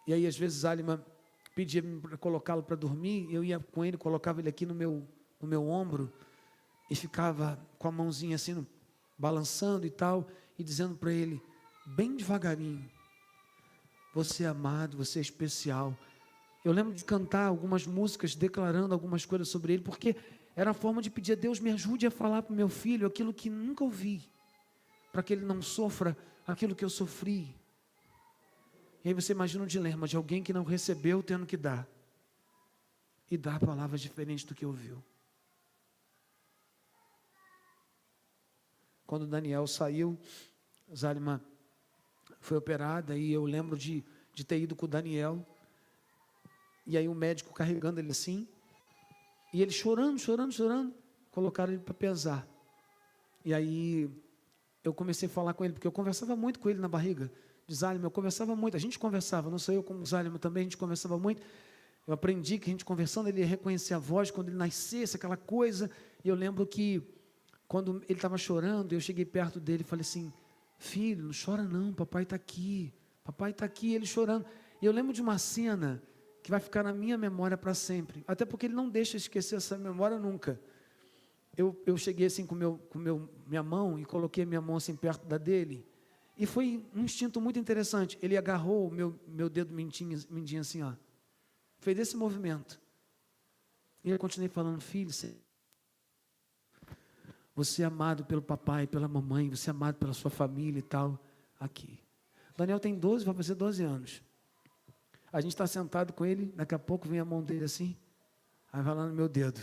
e aí às vezes Zalima pedia para colocá-lo para dormir, eu ia com ele, colocava ele aqui no meu ombro, e ficava com a mãozinha assim, balançando e tal, e dizendo para ele, bem devagarinho, você é amado, você é especial. Eu lembro de cantar algumas músicas, declarando algumas coisas sobre ele, porque era a forma de pedir a Deus, me ajude a falar para o meu filho aquilo que nunca ouvi, para que ele não sofra aquilo que eu sofri. E aí você imagina o dilema de alguém que não recebeu, tendo que dar, e dar palavras diferentes do que ouviu. Quando Daniel saiu, Zalima foi operada, e eu lembro de ter ido com o Daniel, e aí o médico carregando ele assim, e ele chorando, colocaram ele para pesar. E aí eu comecei a falar com ele, porque eu conversava muito com ele na barriga de Zalima, eu conversava muito, a gente conversava, não sou eu como Zalima também, a gente conversava muito. Eu aprendi que a gente conversando, ele ia reconhecer a voz quando ele nascesse, aquela coisa. E eu lembro que quando ele estava chorando, eu cheguei perto dele e falei assim, filho, não chora não, papai está aqui, ele chorando. E eu lembro de uma cena que vai ficar na minha memória para sempre, até porque ele não deixa esquecer essa memória nunca. Eu cheguei assim com minha mão e coloquei minha mão assim perto da dele, e foi um instinto muito interessante. Ele agarrou o meu dedo mindinho assim, ó, fez esse movimento, e eu continuei falando, filho, você é amado pelo papai, pela mamãe, você é amado pela sua família e tal, aqui. Daniel tem 12, vai fazer 12 anos. A gente está sentado com ele, daqui a pouco vem a mão dele assim, aí vai lá no meu dedo.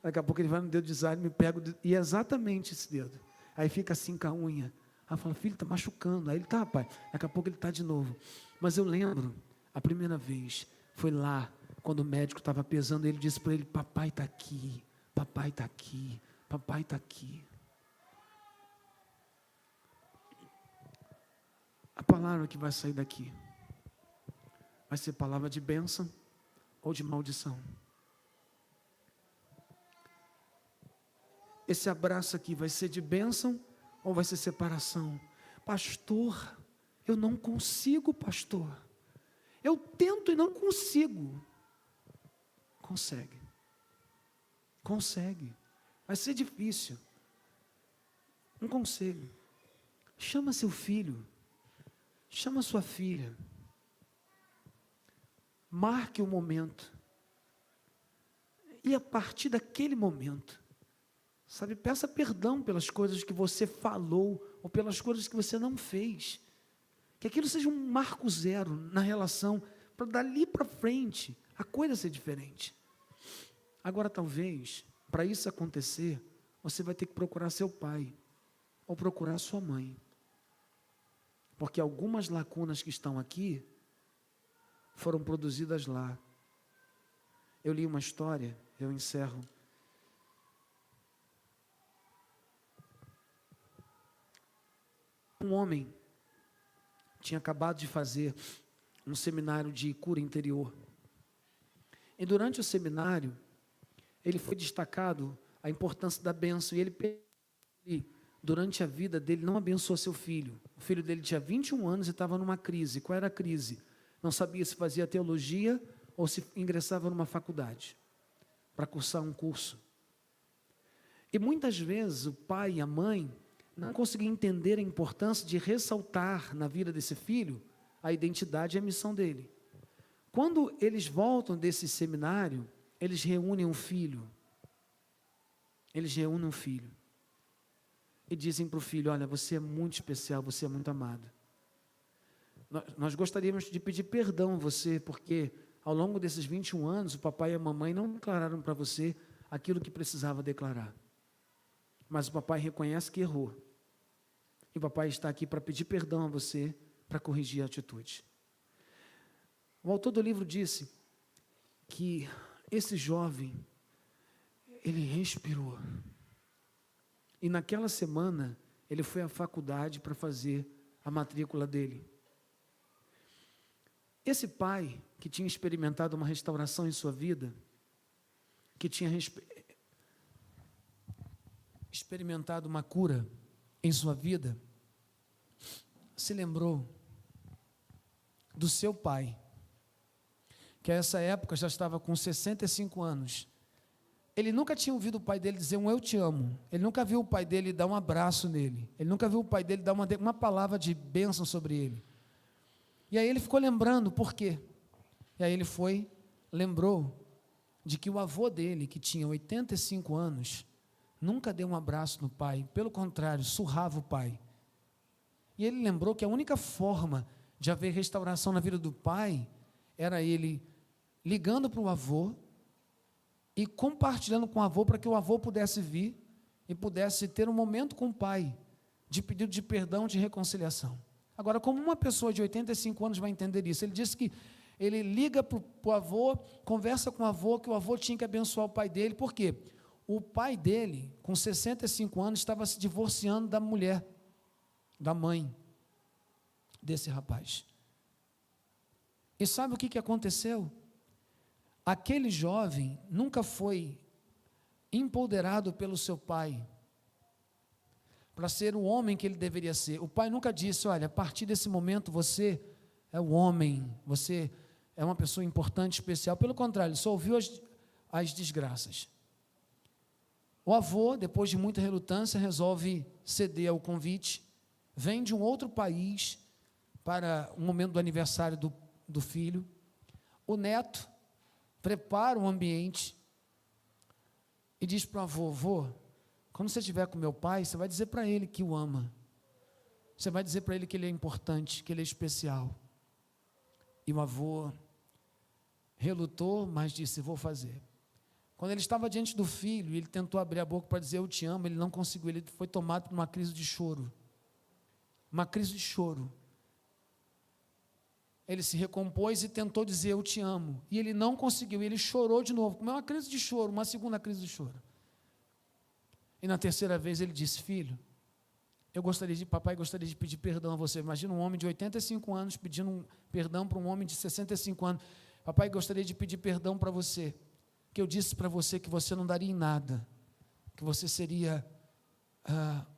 Daqui a pouco ele vai no dedo de Isaías, me pega o dedo, e é exatamente esse dedo. Aí fica assim com a unha. Aí fala, filho, está machucando. Aí ele, tá, pai. Daqui a pouco ele está de novo. Mas eu lembro, a primeira vez, foi lá, quando o médico estava pesando, ele disse para ele, papai está aqui, papai está aqui, papai está aqui. A palavra que vai sair daqui vai ser palavra de bênção ou de maldição. Esse abraço aqui vai ser de bênção ou vai ser separação? Pastor, eu não consigo, pastor. Eu tento e não consigo. Consegue. Consegue. Vai ser difícil. Um conselho. Chama seu filho. Chama sua filha. Marque o momento. E a partir daquele momento, sabe, peça perdão pelas coisas que você falou ou pelas coisas que você não fez. Que aquilo seja um marco zero na relação, para dali para frente a coisa ser diferente. Agora, talvez, para isso acontecer, você vai ter que procurar seu pai ou procurar sua mãe. Porque algumas lacunas que estão aqui foram produzidas lá. Eu li uma história, eu encerro. Um homem tinha acabado de fazer um seminário de cura interior. E durante o seminário, ele foi destacado a importância da bênção. E ele, durante a vida dele, não abençoou seu filho. O filho dele tinha 21 anos e estava numa crise. Qual era a crise? Não sabia se fazia teologia ou se ingressava numa faculdade para cursar um curso. E muitas vezes o pai e a mãe não conseguiam entender a importância de ressaltar na vida desse filho a identidade e a missão dele. Quando eles voltam desse seminário, eles reúnem um filho. Eles reúnem um filho. E dizem para o filho, olha, você é muito especial, você é muito amado. Nós gostaríamos de pedir perdão a você, porque ao longo desses 21 anos, o papai e a mamãe não declararam para você aquilo que precisava declarar. Mas o papai reconhece que errou. E o papai está aqui para pedir perdão a você, para corrigir a atitude. O autor do livro disse que esse jovem, ele respirou. E naquela semana, ele foi à faculdade para fazer a matrícula dele. Esse pai, que tinha experimentado uma restauração em sua vida, que tinha experimentado uma cura em sua vida, se lembrou do seu pai, que a essa época já estava com 65 anos. Ele nunca tinha ouvido o pai dele dizer um eu te amo. Ele nunca viu o pai dele dar um abraço nele. Ele nunca viu o pai dele dar uma palavra de bênção sobre ele. E aí ele ficou lembrando, por quê? E aí ele lembrou de que o avô dele, que tinha 85 anos, nunca deu um abraço no pai, pelo contrário, surrava o pai. E ele lembrou que a única forma de haver restauração na vida do pai era ele ligando para o avô e compartilhando com o avô para que o avô pudesse vir e pudesse ter um momento com o pai de pedido de perdão, de reconciliação. Agora, como uma pessoa de 85 anos vai entender isso? Ele disse que ele liga para o avô, conversa com o avô, que o avô tinha que abençoar o pai dele. Por quê? O pai dele, com 65 anos, estava se divorciando da mulher, da mãe desse rapaz. E sabe o que aconteceu? Aquele jovem nunca foi empoderado pelo seu pai para ser o homem que ele deveria ser. O pai nunca disse, olha, a partir desse momento você é o homem, você é uma pessoa importante, especial. Pelo contrário, ele só ouviu as desgraças. O avô, depois de muita relutância, resolve ceder ao convite, vem de um outro país para o momento do aniversário do filho. O neto prepara um ambiente e diz para o avô, avô, quando você estiver com meu pai, você vai dizer para ele que o ama. Você vai dizer para ele que ele é importante, que ele é especial. E o avô relutou, mas disse: vou fazer. Quando ele estava diante do filho, ele tentou abrir a boca para dizer eu te amo, ele não conseguiu, ele foi tomado por uma crise de choro. Uma crise de choro. Ele se recompôs e tentou dizer eu te amo, e ele não conseguiu, ele chorou de novo, como é uma crise de choro, uma segunda crise de choro. E na terceira vez ele disse: filho, papai gostaria de pedir perdão a você. Imagina um homem de 85 anos pedindo perdão para um homem de 65 anos. Papai, gostaria de pedir perdão para você, que eu disse para você que você não daria em nada, que você seria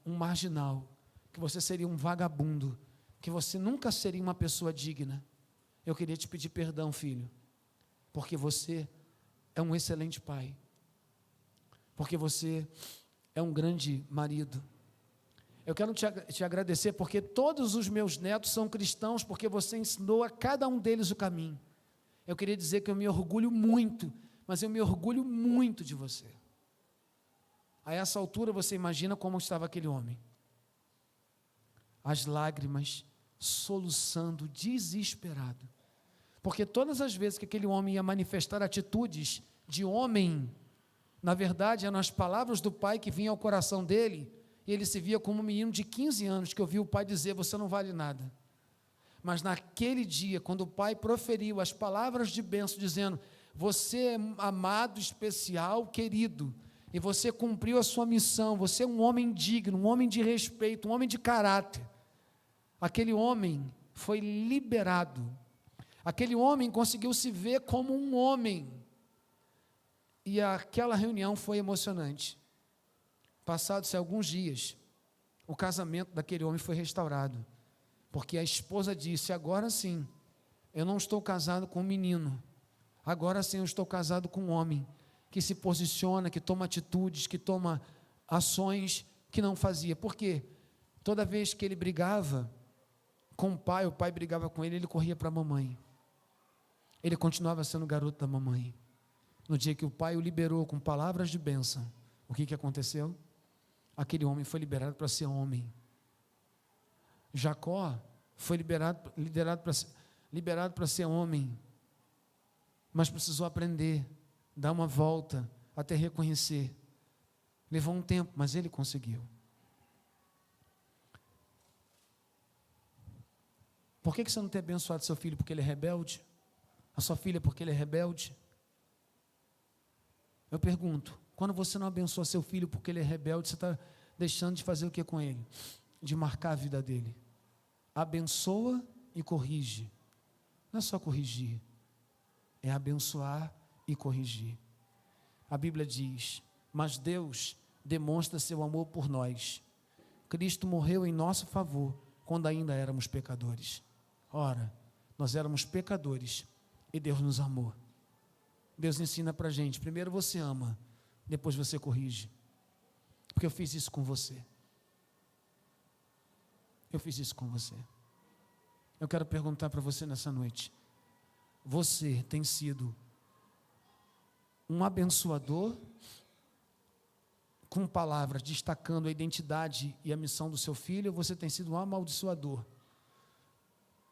um marginal, que você seria um vagabundo, que você nunca seria uma pessoa digna. Eu queria te pedir perdão, filho, porque você é um excelente pai, porque você é um grande marido. Eu quero te agradecer porque todos os meus netos são cristãos, porque você ensinou a cada um deles o caminho. Eu queria dizer que eu me orgulho muito, mas eu me orgulho muito de você. A essa altura você imagina como estava aquele homem. As lágrimas, soluçando, desesperado. Porque todas as vezes que aquele homem ia manifestar atitudes de homem, na verdade eram as palavras do pai que vinham ao coração dele, e ele se via como um menino de 15 anos, que ouvia o pai dizer: você não vale nada. Mas naquele dia, quando o pai proferiu as palavras de bênção, dizendo: você é amado, especial, querido, e você cumpriu a sua missão, você é um homem digno, um homem de respeito, um homem de caráter. Aquele homem foi liberado, aquele homem conseguiu se ver como um homem, e aquela reunião foi emocionante. Passados alguns dias, o casamento daquele homem foi restaurado, porque a esposa disse: agora sim, eu não estou casado com um menino, agora sim eu estou casado com um homem, que se posiciona, que toma atitudes, que toma ações que não fazia. Por quê? Toda vez que ele brigava com o pai brigava com ele, ele corria para a mamãe. Ele continuava sendo o garoto da mamãe. No dia que o pai o liberou com palavras de bênção, o que aconteceu? Aquele homem foi liberado para ser homem. Jacó foi liberado para ser homem, mas precisou aprender, dar uma volta, até reconhecer. Levou um tempo, mas ele conseguiu. Por que você não tem abençoado seu filho porque ele é rebelde? A sua filha porque ele é rebelde? Eu pergunto, quando você não abençoa seu filho porque ele é rebelde, você está deixando de fazer o que com ele? De marcar a vida dele. Abençoa e corrige. Não é só corrigir, é abençoar e corrigir. A Bíblia diz: mas Deus demonstra seu amor por nós. Cristo morreu em nosso favor quando ainda éramos pecadores. Ora, nós éramos pecadores e Deus nos amou. Deus ensina para a gente: primeiro você ama, depois você corrige. Porque eu fiz isso com você. Eu fiz isso com você. Eu quero perguntar para você nessa noite: você tem sido um abençoador com palavras destacando a identidade e a missão do seu filho, ou você tem sido um amaldiçoador,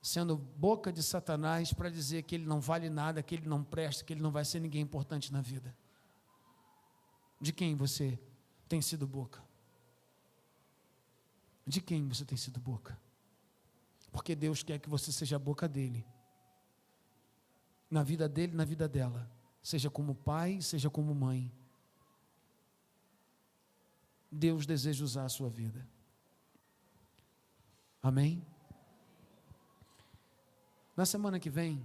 sendo boca de Satanás para dizer que ele não vale nada, que ele não presta, que ele não vai ser ninguém importante na vida? De quem você tem sido boca? De quem você tem sido boca? Porque Deus quer que você seja a boca dele, na vida dele, na vida dela, seja como pai, seja como mãe. Deus deseja usar a sua vida. Amém? Na semana que vem,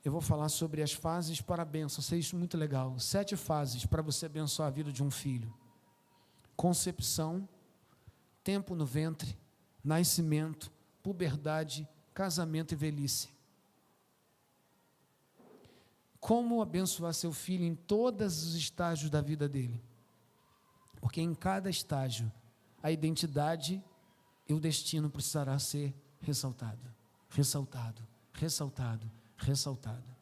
eu vou falar sobre as fases para a bênção. Isso é isso muito legal. 7 fases para você abençoar a vida de um filho: concepção, tempo no ventre, nascimento, puberdade, casamento e velhice. Como abençoar seu filho em todos os estágios da vida dele? Porque em cada estágio, a identidade e o destino precisará ser ressaltado, ressaltado, ressaltado, ressaltado.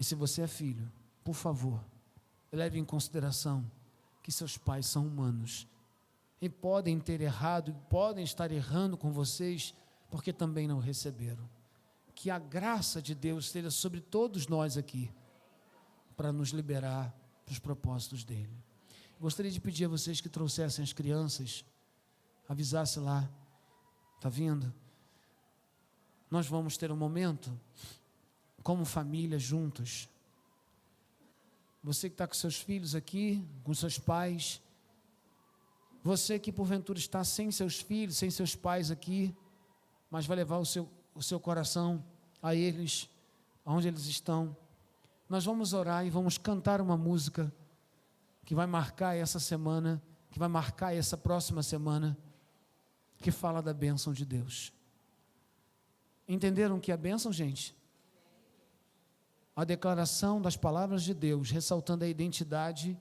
E se você é filho, por favor, leve em consideração que seus pais são humanos e podem ter errado, podem estar errando com vocês, porque também não receberam. que a graça de Deus esteja sobre todos nós aqui, para nos liberar para os propósitos dele. Gostaria de pedir a vocês que trouxessem as crianças, avisasse lá, está vindo? Nós vamos ter um momento, como família, juntos. Você que está com seus filhos aqui, com seus pais, você que porventura está sem seus filhos, sem seus pais aqui, mas vai levar o seu coração a eles, aonde eles estão. Nós vamos orar e vamos cantar uma música que vai marcar essa semana, que vai marcar essa próxima semana, que fala da bênção de Deus. Entenderam o que é a bênção, gente? A declaração das palavras de Deus, ressaltando a identidade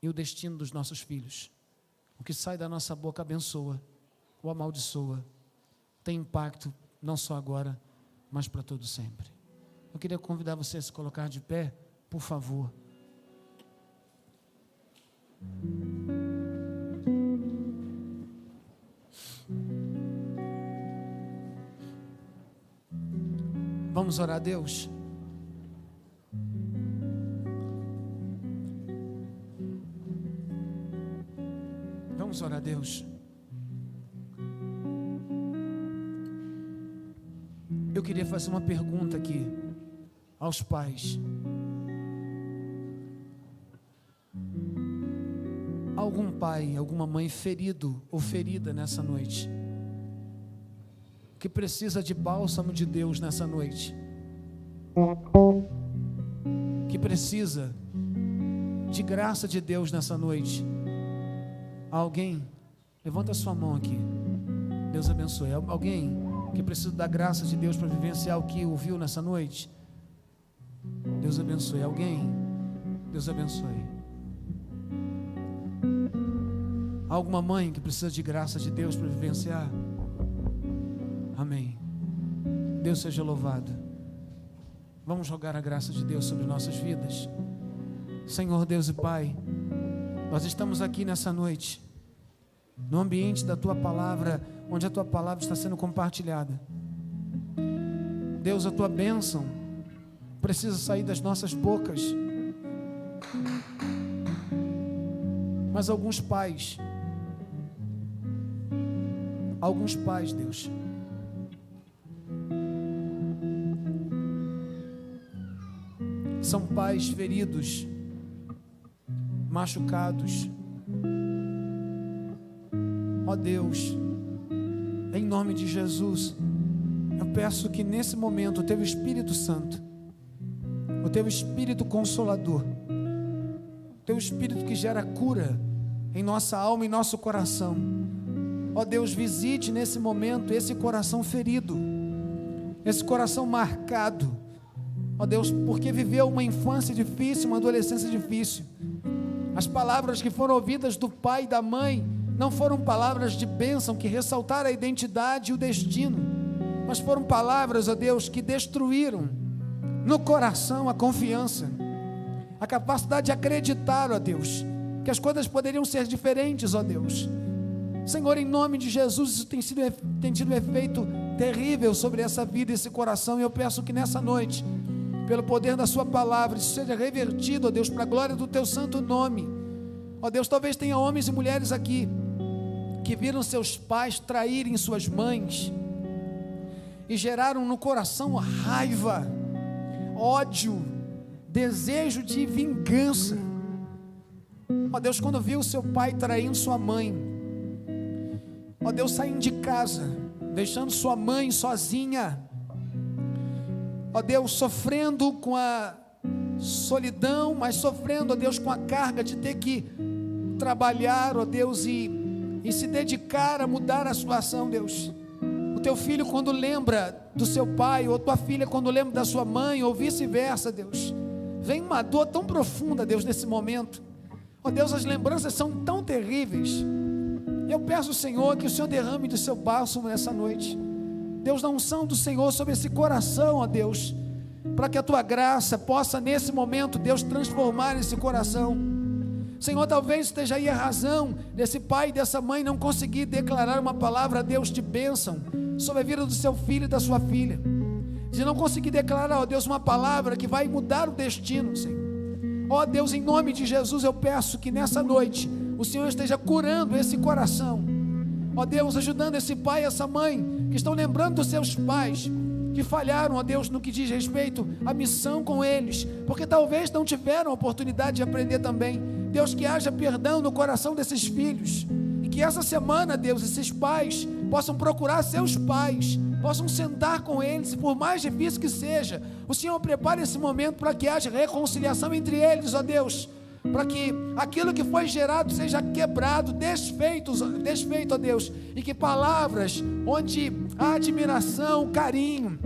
e o destino dos nossos filhos. O que sai da nossa boca abençoa, ou amaldiçoa, tem impacto não só agora, mas para todo sempre. Eu queria convidar você a se colocar de pé, por favor. Vamos orar a Deus. Vamos orar a Deus. Eu queria fazer uma pergunta aqui aos pais. Algum pai, alguma mãe ferido ou ferida nessa noite, que precisa de bálsamo de Deus nessa noite, que precisa de graça de Deus nessa noite? Alguém? Levanta a sua mão aqui. Deus abençoe. Alguém que precisa da graça de Deus para vivenciar o que ouviu nessa noite? Deus abençoe. Alguém? Deus abençoe. Alguma mãe que precisa de graça de Deus para vivenciar? Amém. Deus seja louvado. Vamos jogar a graça de Deus sobre nossas vidas. Senhor Deus e Pai, nós estamos aqui nessa noite, no ambiente da Tua Palavra, onde a Tua Palavra está sendo compartilhada. Deus, a Tua bênção precisa sair das nossas bocas. Mas alguns pais, Deus, são pais feridos, machucados. Ó Deus, em nome de Jesus, eu peço que nesse momento o Teu Espírito Santo, o Teu Espírito Consolador, o Teu Espírito que gera cura em nossa alma e nosso coração, ó Deus, visite nesse momento esse coração ferido, esse coração marcado, ó Deus, porque viveu uma infância difícil, uma adolescência difícil. As palavras que foram ouvidas do pai e da mãe não foram palavras de bênção que ressaltaram a identidade e o destino, mas foram palavras, ó Deus, que destruíram no coração a confiança, a capacidade de acreditar, ó Deus, que as coisas poderiam ser diferentes, ó Deus. Senhor, em nome de Jesus, isso tem tido um efeito terrível sobre essa vida e esse coração, e eu peço que nessa noite, pelo poder da Sua palavra, isso seja revertido, ó Deus, para a glória do Teu santo nome. Ó Deus, talvez tenha homens e mulheres aqui que viram seus pais traírem suas mães e geraram no coração raiva, ódio, desejo de vingança. Ó Deus, quando viu seu pai traindo sua mãe, ó Deus, saindo de casa, deixando sua mãe sozinha, ó Deus, sofrendo com a solidão, mas sofrendo, ó Deus, com a carga de ter que trabalhar, ó Deus, e se dedicar a mudar a situação, Deus. O teu filho, quando lembra do seu pai, ou tua filha, quando lembra da sua mãe, ou vice-versa, Deus, vem uma dor tão profunda, Deus, nesse momento. Ó Deus, as lembranças são tão terríveis. Eu peço, Senhor, que o Senhor derrame do seu bálsamo nessa noite. Deus, da unção do Senhor sobre esse coração, ó Deus, para que a Tua graça possa nesse momento, Deus, transformar esse coração. Senhor, talvez esteja aí a razão desse pai e dessa mãe não conseguir declarar uma palavra, Deus, de bênção sobre a vida do seu filho e da sua filha. se não conseguir declarar, ó Deus, uma palavra que vai mudar o destino, Senhor. Ó Deus, em nome de Jesus, eu peço que nessa noite o Senhor esteja curando esse coração. Ó Deus, ajudando esse pai e essa mãe que estão lembrando dos seus pais que falharam, ó Deus, no que diz respeito à missão com eles, porque talvez não tiveram a oportunidade de aprender também. Deus, que haja perdão no coração desses filhos, e que essa semana, Deus, esses pais possam procurar seus pais, possam sentar com eles, e por mais difícil que seja, o Senhor prepare esse momento para que haja reconciliação entre eles, ó Deus, para que aquilo que foi gerado seja quebrado, desfeito, ó Deus, e que palavras onde há admiração, carinho,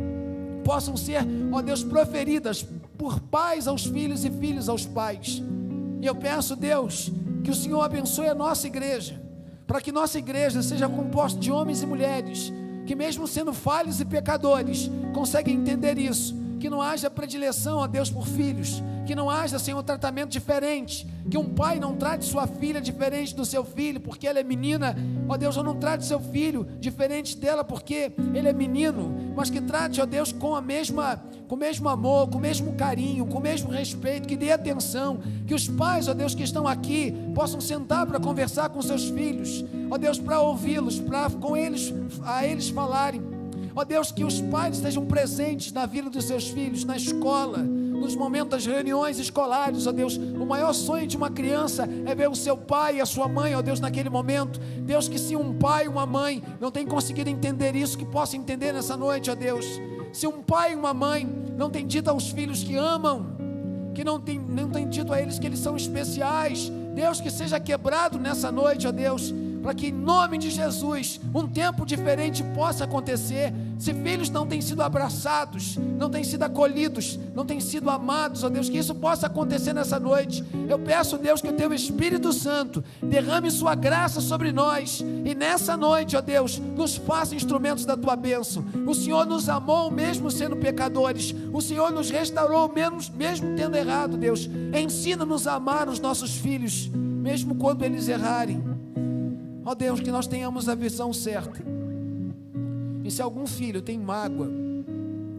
possam ser, ó Deus, proferidas por pais aos filhos e filhos aos pais. E eu peço, Deus, que o Senhor abençoe a nossa igreja, para que nossa igreja seja composta de homens e mulheres que, mesmo sendo falhos e pecadores, conseguem entender isso, que não haja predileção, ó Deus, por filhos, que não haja, Senhor, um tratamento diferente, que um pai não trate sua filha diferente do seu filho, porque ela é menina, ó Deus, ou não trate seu filho diferente dela, porque ele é menino, mas que trate, ó Deus, com o mesmo amor, com o mesmo carinho, com o mesmo respeito, que dê atenção, que os pais, ó Deus, que estão aqui, possam sentar para conversar com seus filhos, ó Deus, para ouvi-los, para a eles falarem, ó Deus, que os pais estejam presentes na vida dos seus filhos, na escola, nos momentos das reuniões escolares, ó Deus. O maior sonho de uma criança é ver o seu pai e a sua mãe, ó Deus, naquele momento. Deus, que se um pai e uma mãe não tem conseguido entender isso, que possa entender nessa noite, ó Deus. Se um pai e uma mãe não tem dito aos filhos que amam, que não tem dito a eles que eles são especiais, Deus, que seja quebrado nessa noite, ó Deus, para que em nome de Jesus um tempo diferente possa acontecer. Se filhos não têm sido abraçados, não têm sido acolhidos, não têm sido amados, ó Deus, que isso possa acontecer nessa noite. Eu peço, Deus, que o Teu Espírito Santo derrame Sua graça sobre nós, e nessa noite, ó Deus, nos faça instrumentos da Tua bênção. O Senhor nos amou mesmo sendo pecadores, o Senhor nos restaurou mesmo tendo errado, Deus. Ensina-nos a amar os nossos filhos, mesmo quando eles errarem. Ó Deus, que nós tenhamos a visão certa. E se algum filho tem mágoa,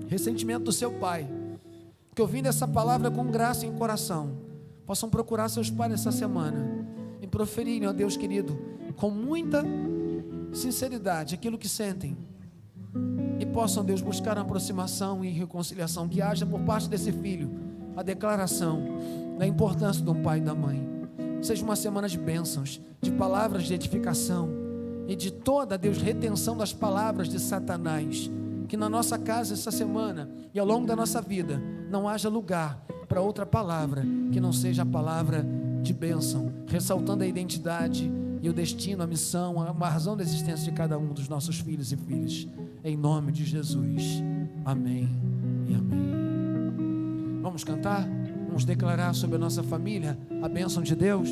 ressentimento do seu pai, que ouvindo essa palavra com graça em coração, possam procurar seus pais essa semana e proferirem, ó Deus querido, com muita sinceridade aquilo que sentem, e possam, Deus, buscar uma aproximação e reconciliação, que haja por parte desse filho a declaração da importância de um pai e da mãe. Seja uma semana de bênçãos, de palavras de edificação e de toda, Deus, retenção das palavras de Satanás. Que na nossa casa essa semana e ao longo da nossa vida não haja lugar para outra palavra que não seja a palavra de bênção, ressaltando a identidade e o destino, a missão, a razão da existência de cada um dos nossos filhos e filhas. Em nome de Jesus. Amém e amém. Vamos cantar? Vamos declarar sobre a nossa família a bênção de Deus.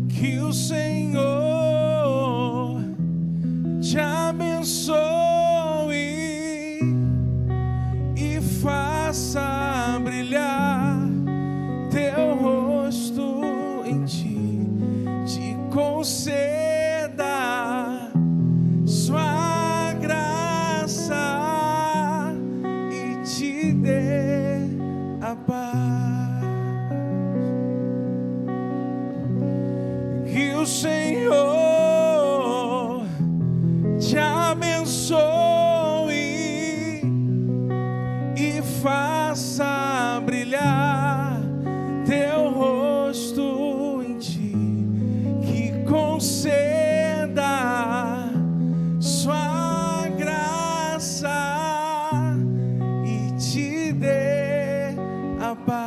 Que o Senhor te abençoe e faça brilhar teu rosto em ti, te conceda sua graça e te dê a paz. Que o Senhor te abençoe e faça brilhar teu rosto em ti, que conceda sua graça e te dê a paz.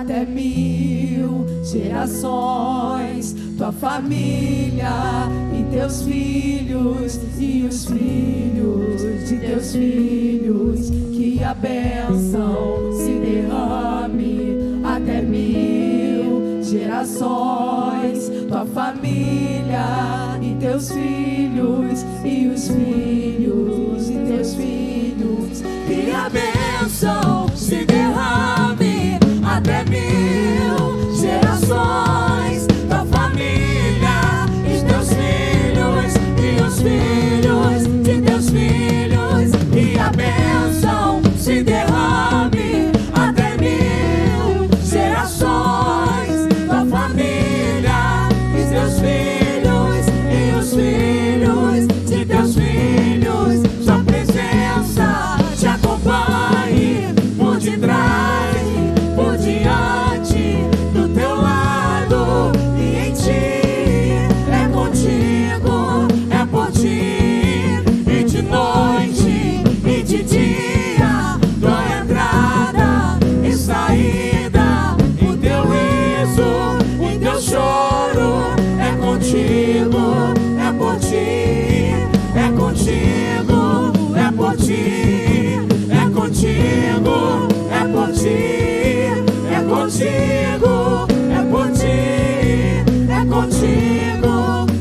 até 1000 gerações, tua família e teus filhos e os filhos de teus filhos, que a bênção se derrame até 1000 gerações, tua família e teus filhos e os filhos de teus filhos, que a bênção se derrame até 1000 gerações, tua família e teus filhos e os filhos de teus filhos, que a bênção se derrame até 1000 gerações, tua família e teus filhos e os filhos de teus filhos, sua presença te acompanhe por detrás, por diante, do teu lado e em ti. É contigo, é por ti, e de noite e de dia, tua entrada e saída, e teu riso e teu choro. É contigo, é por ti, é contigo, é por ti, é contigo, é por ti, é contigo, é por ti, é contigo,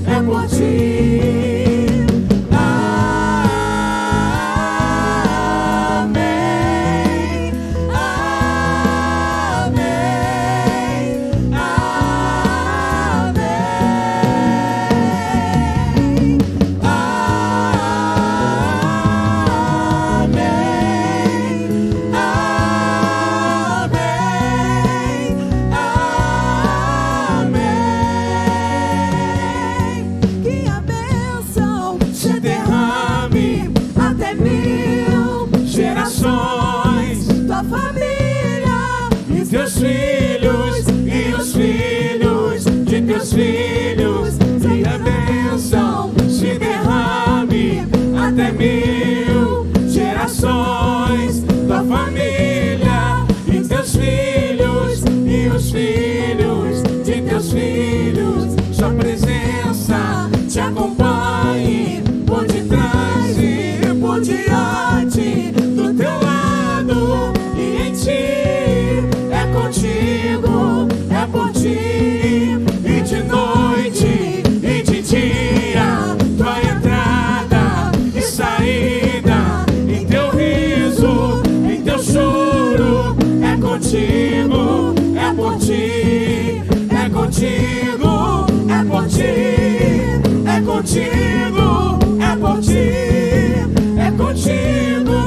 é por ti. Amém, amém, que a bênção se derrame até 1000 gerações, tua família e teus filhos e os filhos de teus filhos, que a bênção se derrame até 1000 gerações, tua família e teus filhos e os filhos de teus filhos, sua presença te acompanhe por detrás e por diante, do teu lado e em ti. É contigo, é por ti, e de noite e de dia, tua entrada e saída, em teu riso, em teu choro. É contigo, é por ti, é contigo, é por ti, é contigo, é por ti, é contigo,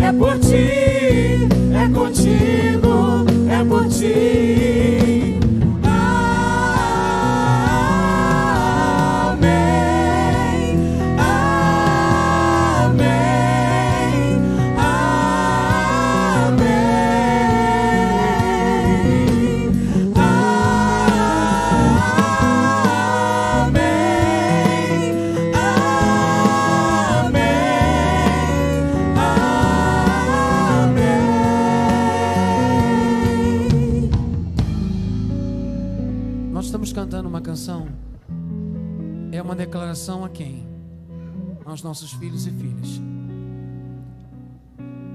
é por ti, é contigo, é por ti. Amém, amém, amém, amém. Nós estamos cantando uma canção, é uma declaração a quem? Aos nossos filhos e filhas.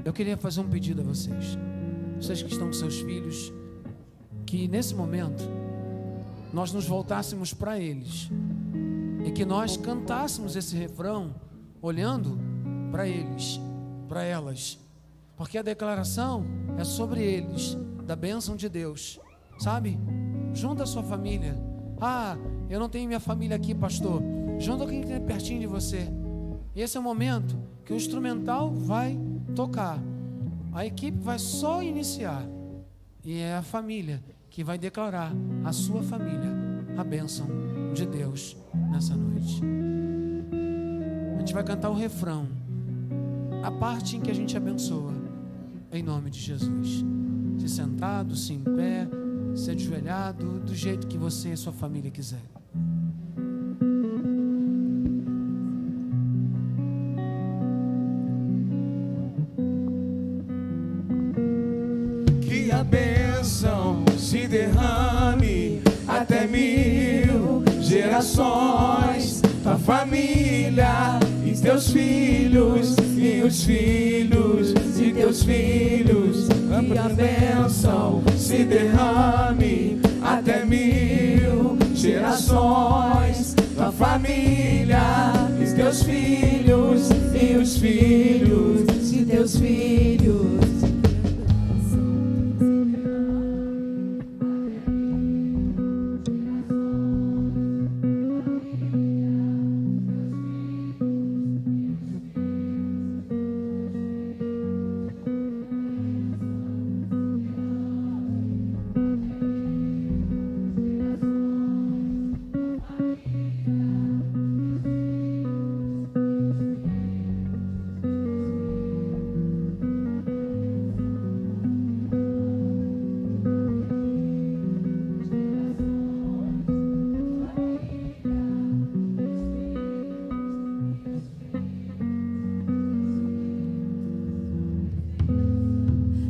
Eu queria fazer um pedido a vocês, vocês que estão com seus filhos, que nesse momento nós nos voltássemos para eles e que nós cantássemos esse refrão olhando para eles, para elas, porque a declaração é sobre eles, da bênção de Deus, sabe? Junta a sua família. Ah, eu não tenho minha família aqui, pastor. Junta quem está pertinho de você. E esse é o momento que o instrumental vai tocar, a equipe vai só iniciar, e é a família que vai declarar a sua família a bênção de Deus nessa noite. A gente vai cantar o refrão, a parte em que a gente abençoa, em nome de Jesus. Se sentado, se em pé, se ajoelhado, do jeito que você e sua família quiser. Que a bênção derrame até 1000 gerações. Tua família e teus filhos e os filhos de teus filhos. E a bênção se derrame até 1000 gerações. Tua família e teus filhos e os filhos de teus filhos.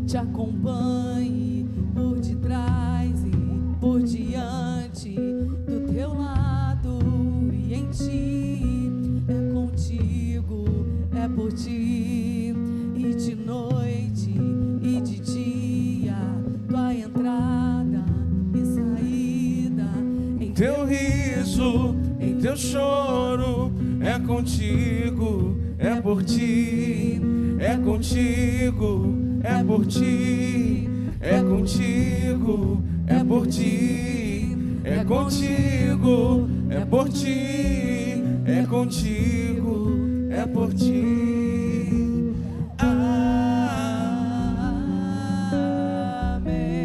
Te acompanhe por detrás e por diante, do teu lado e em ti. É contigo, é por ti, e de noite e de dia, tua entrada e saída. Em Teu riso, em teu choro, é contigo, é por ti, é contigo. É por ti, é contigo, é por ti, é contigo, é por ti, é contigo, é por ti. Amém. Amém.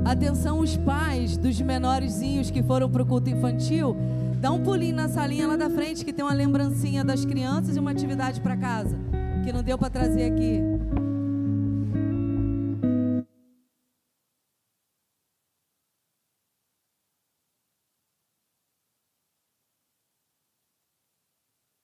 Atenção os pais dos menorzinhos que foram para o culto infantil, dá um pulinho na salinha lá da frente que tem uma lembrancinha das crianças e uma atividade para casa, que não deu para trazer aqui.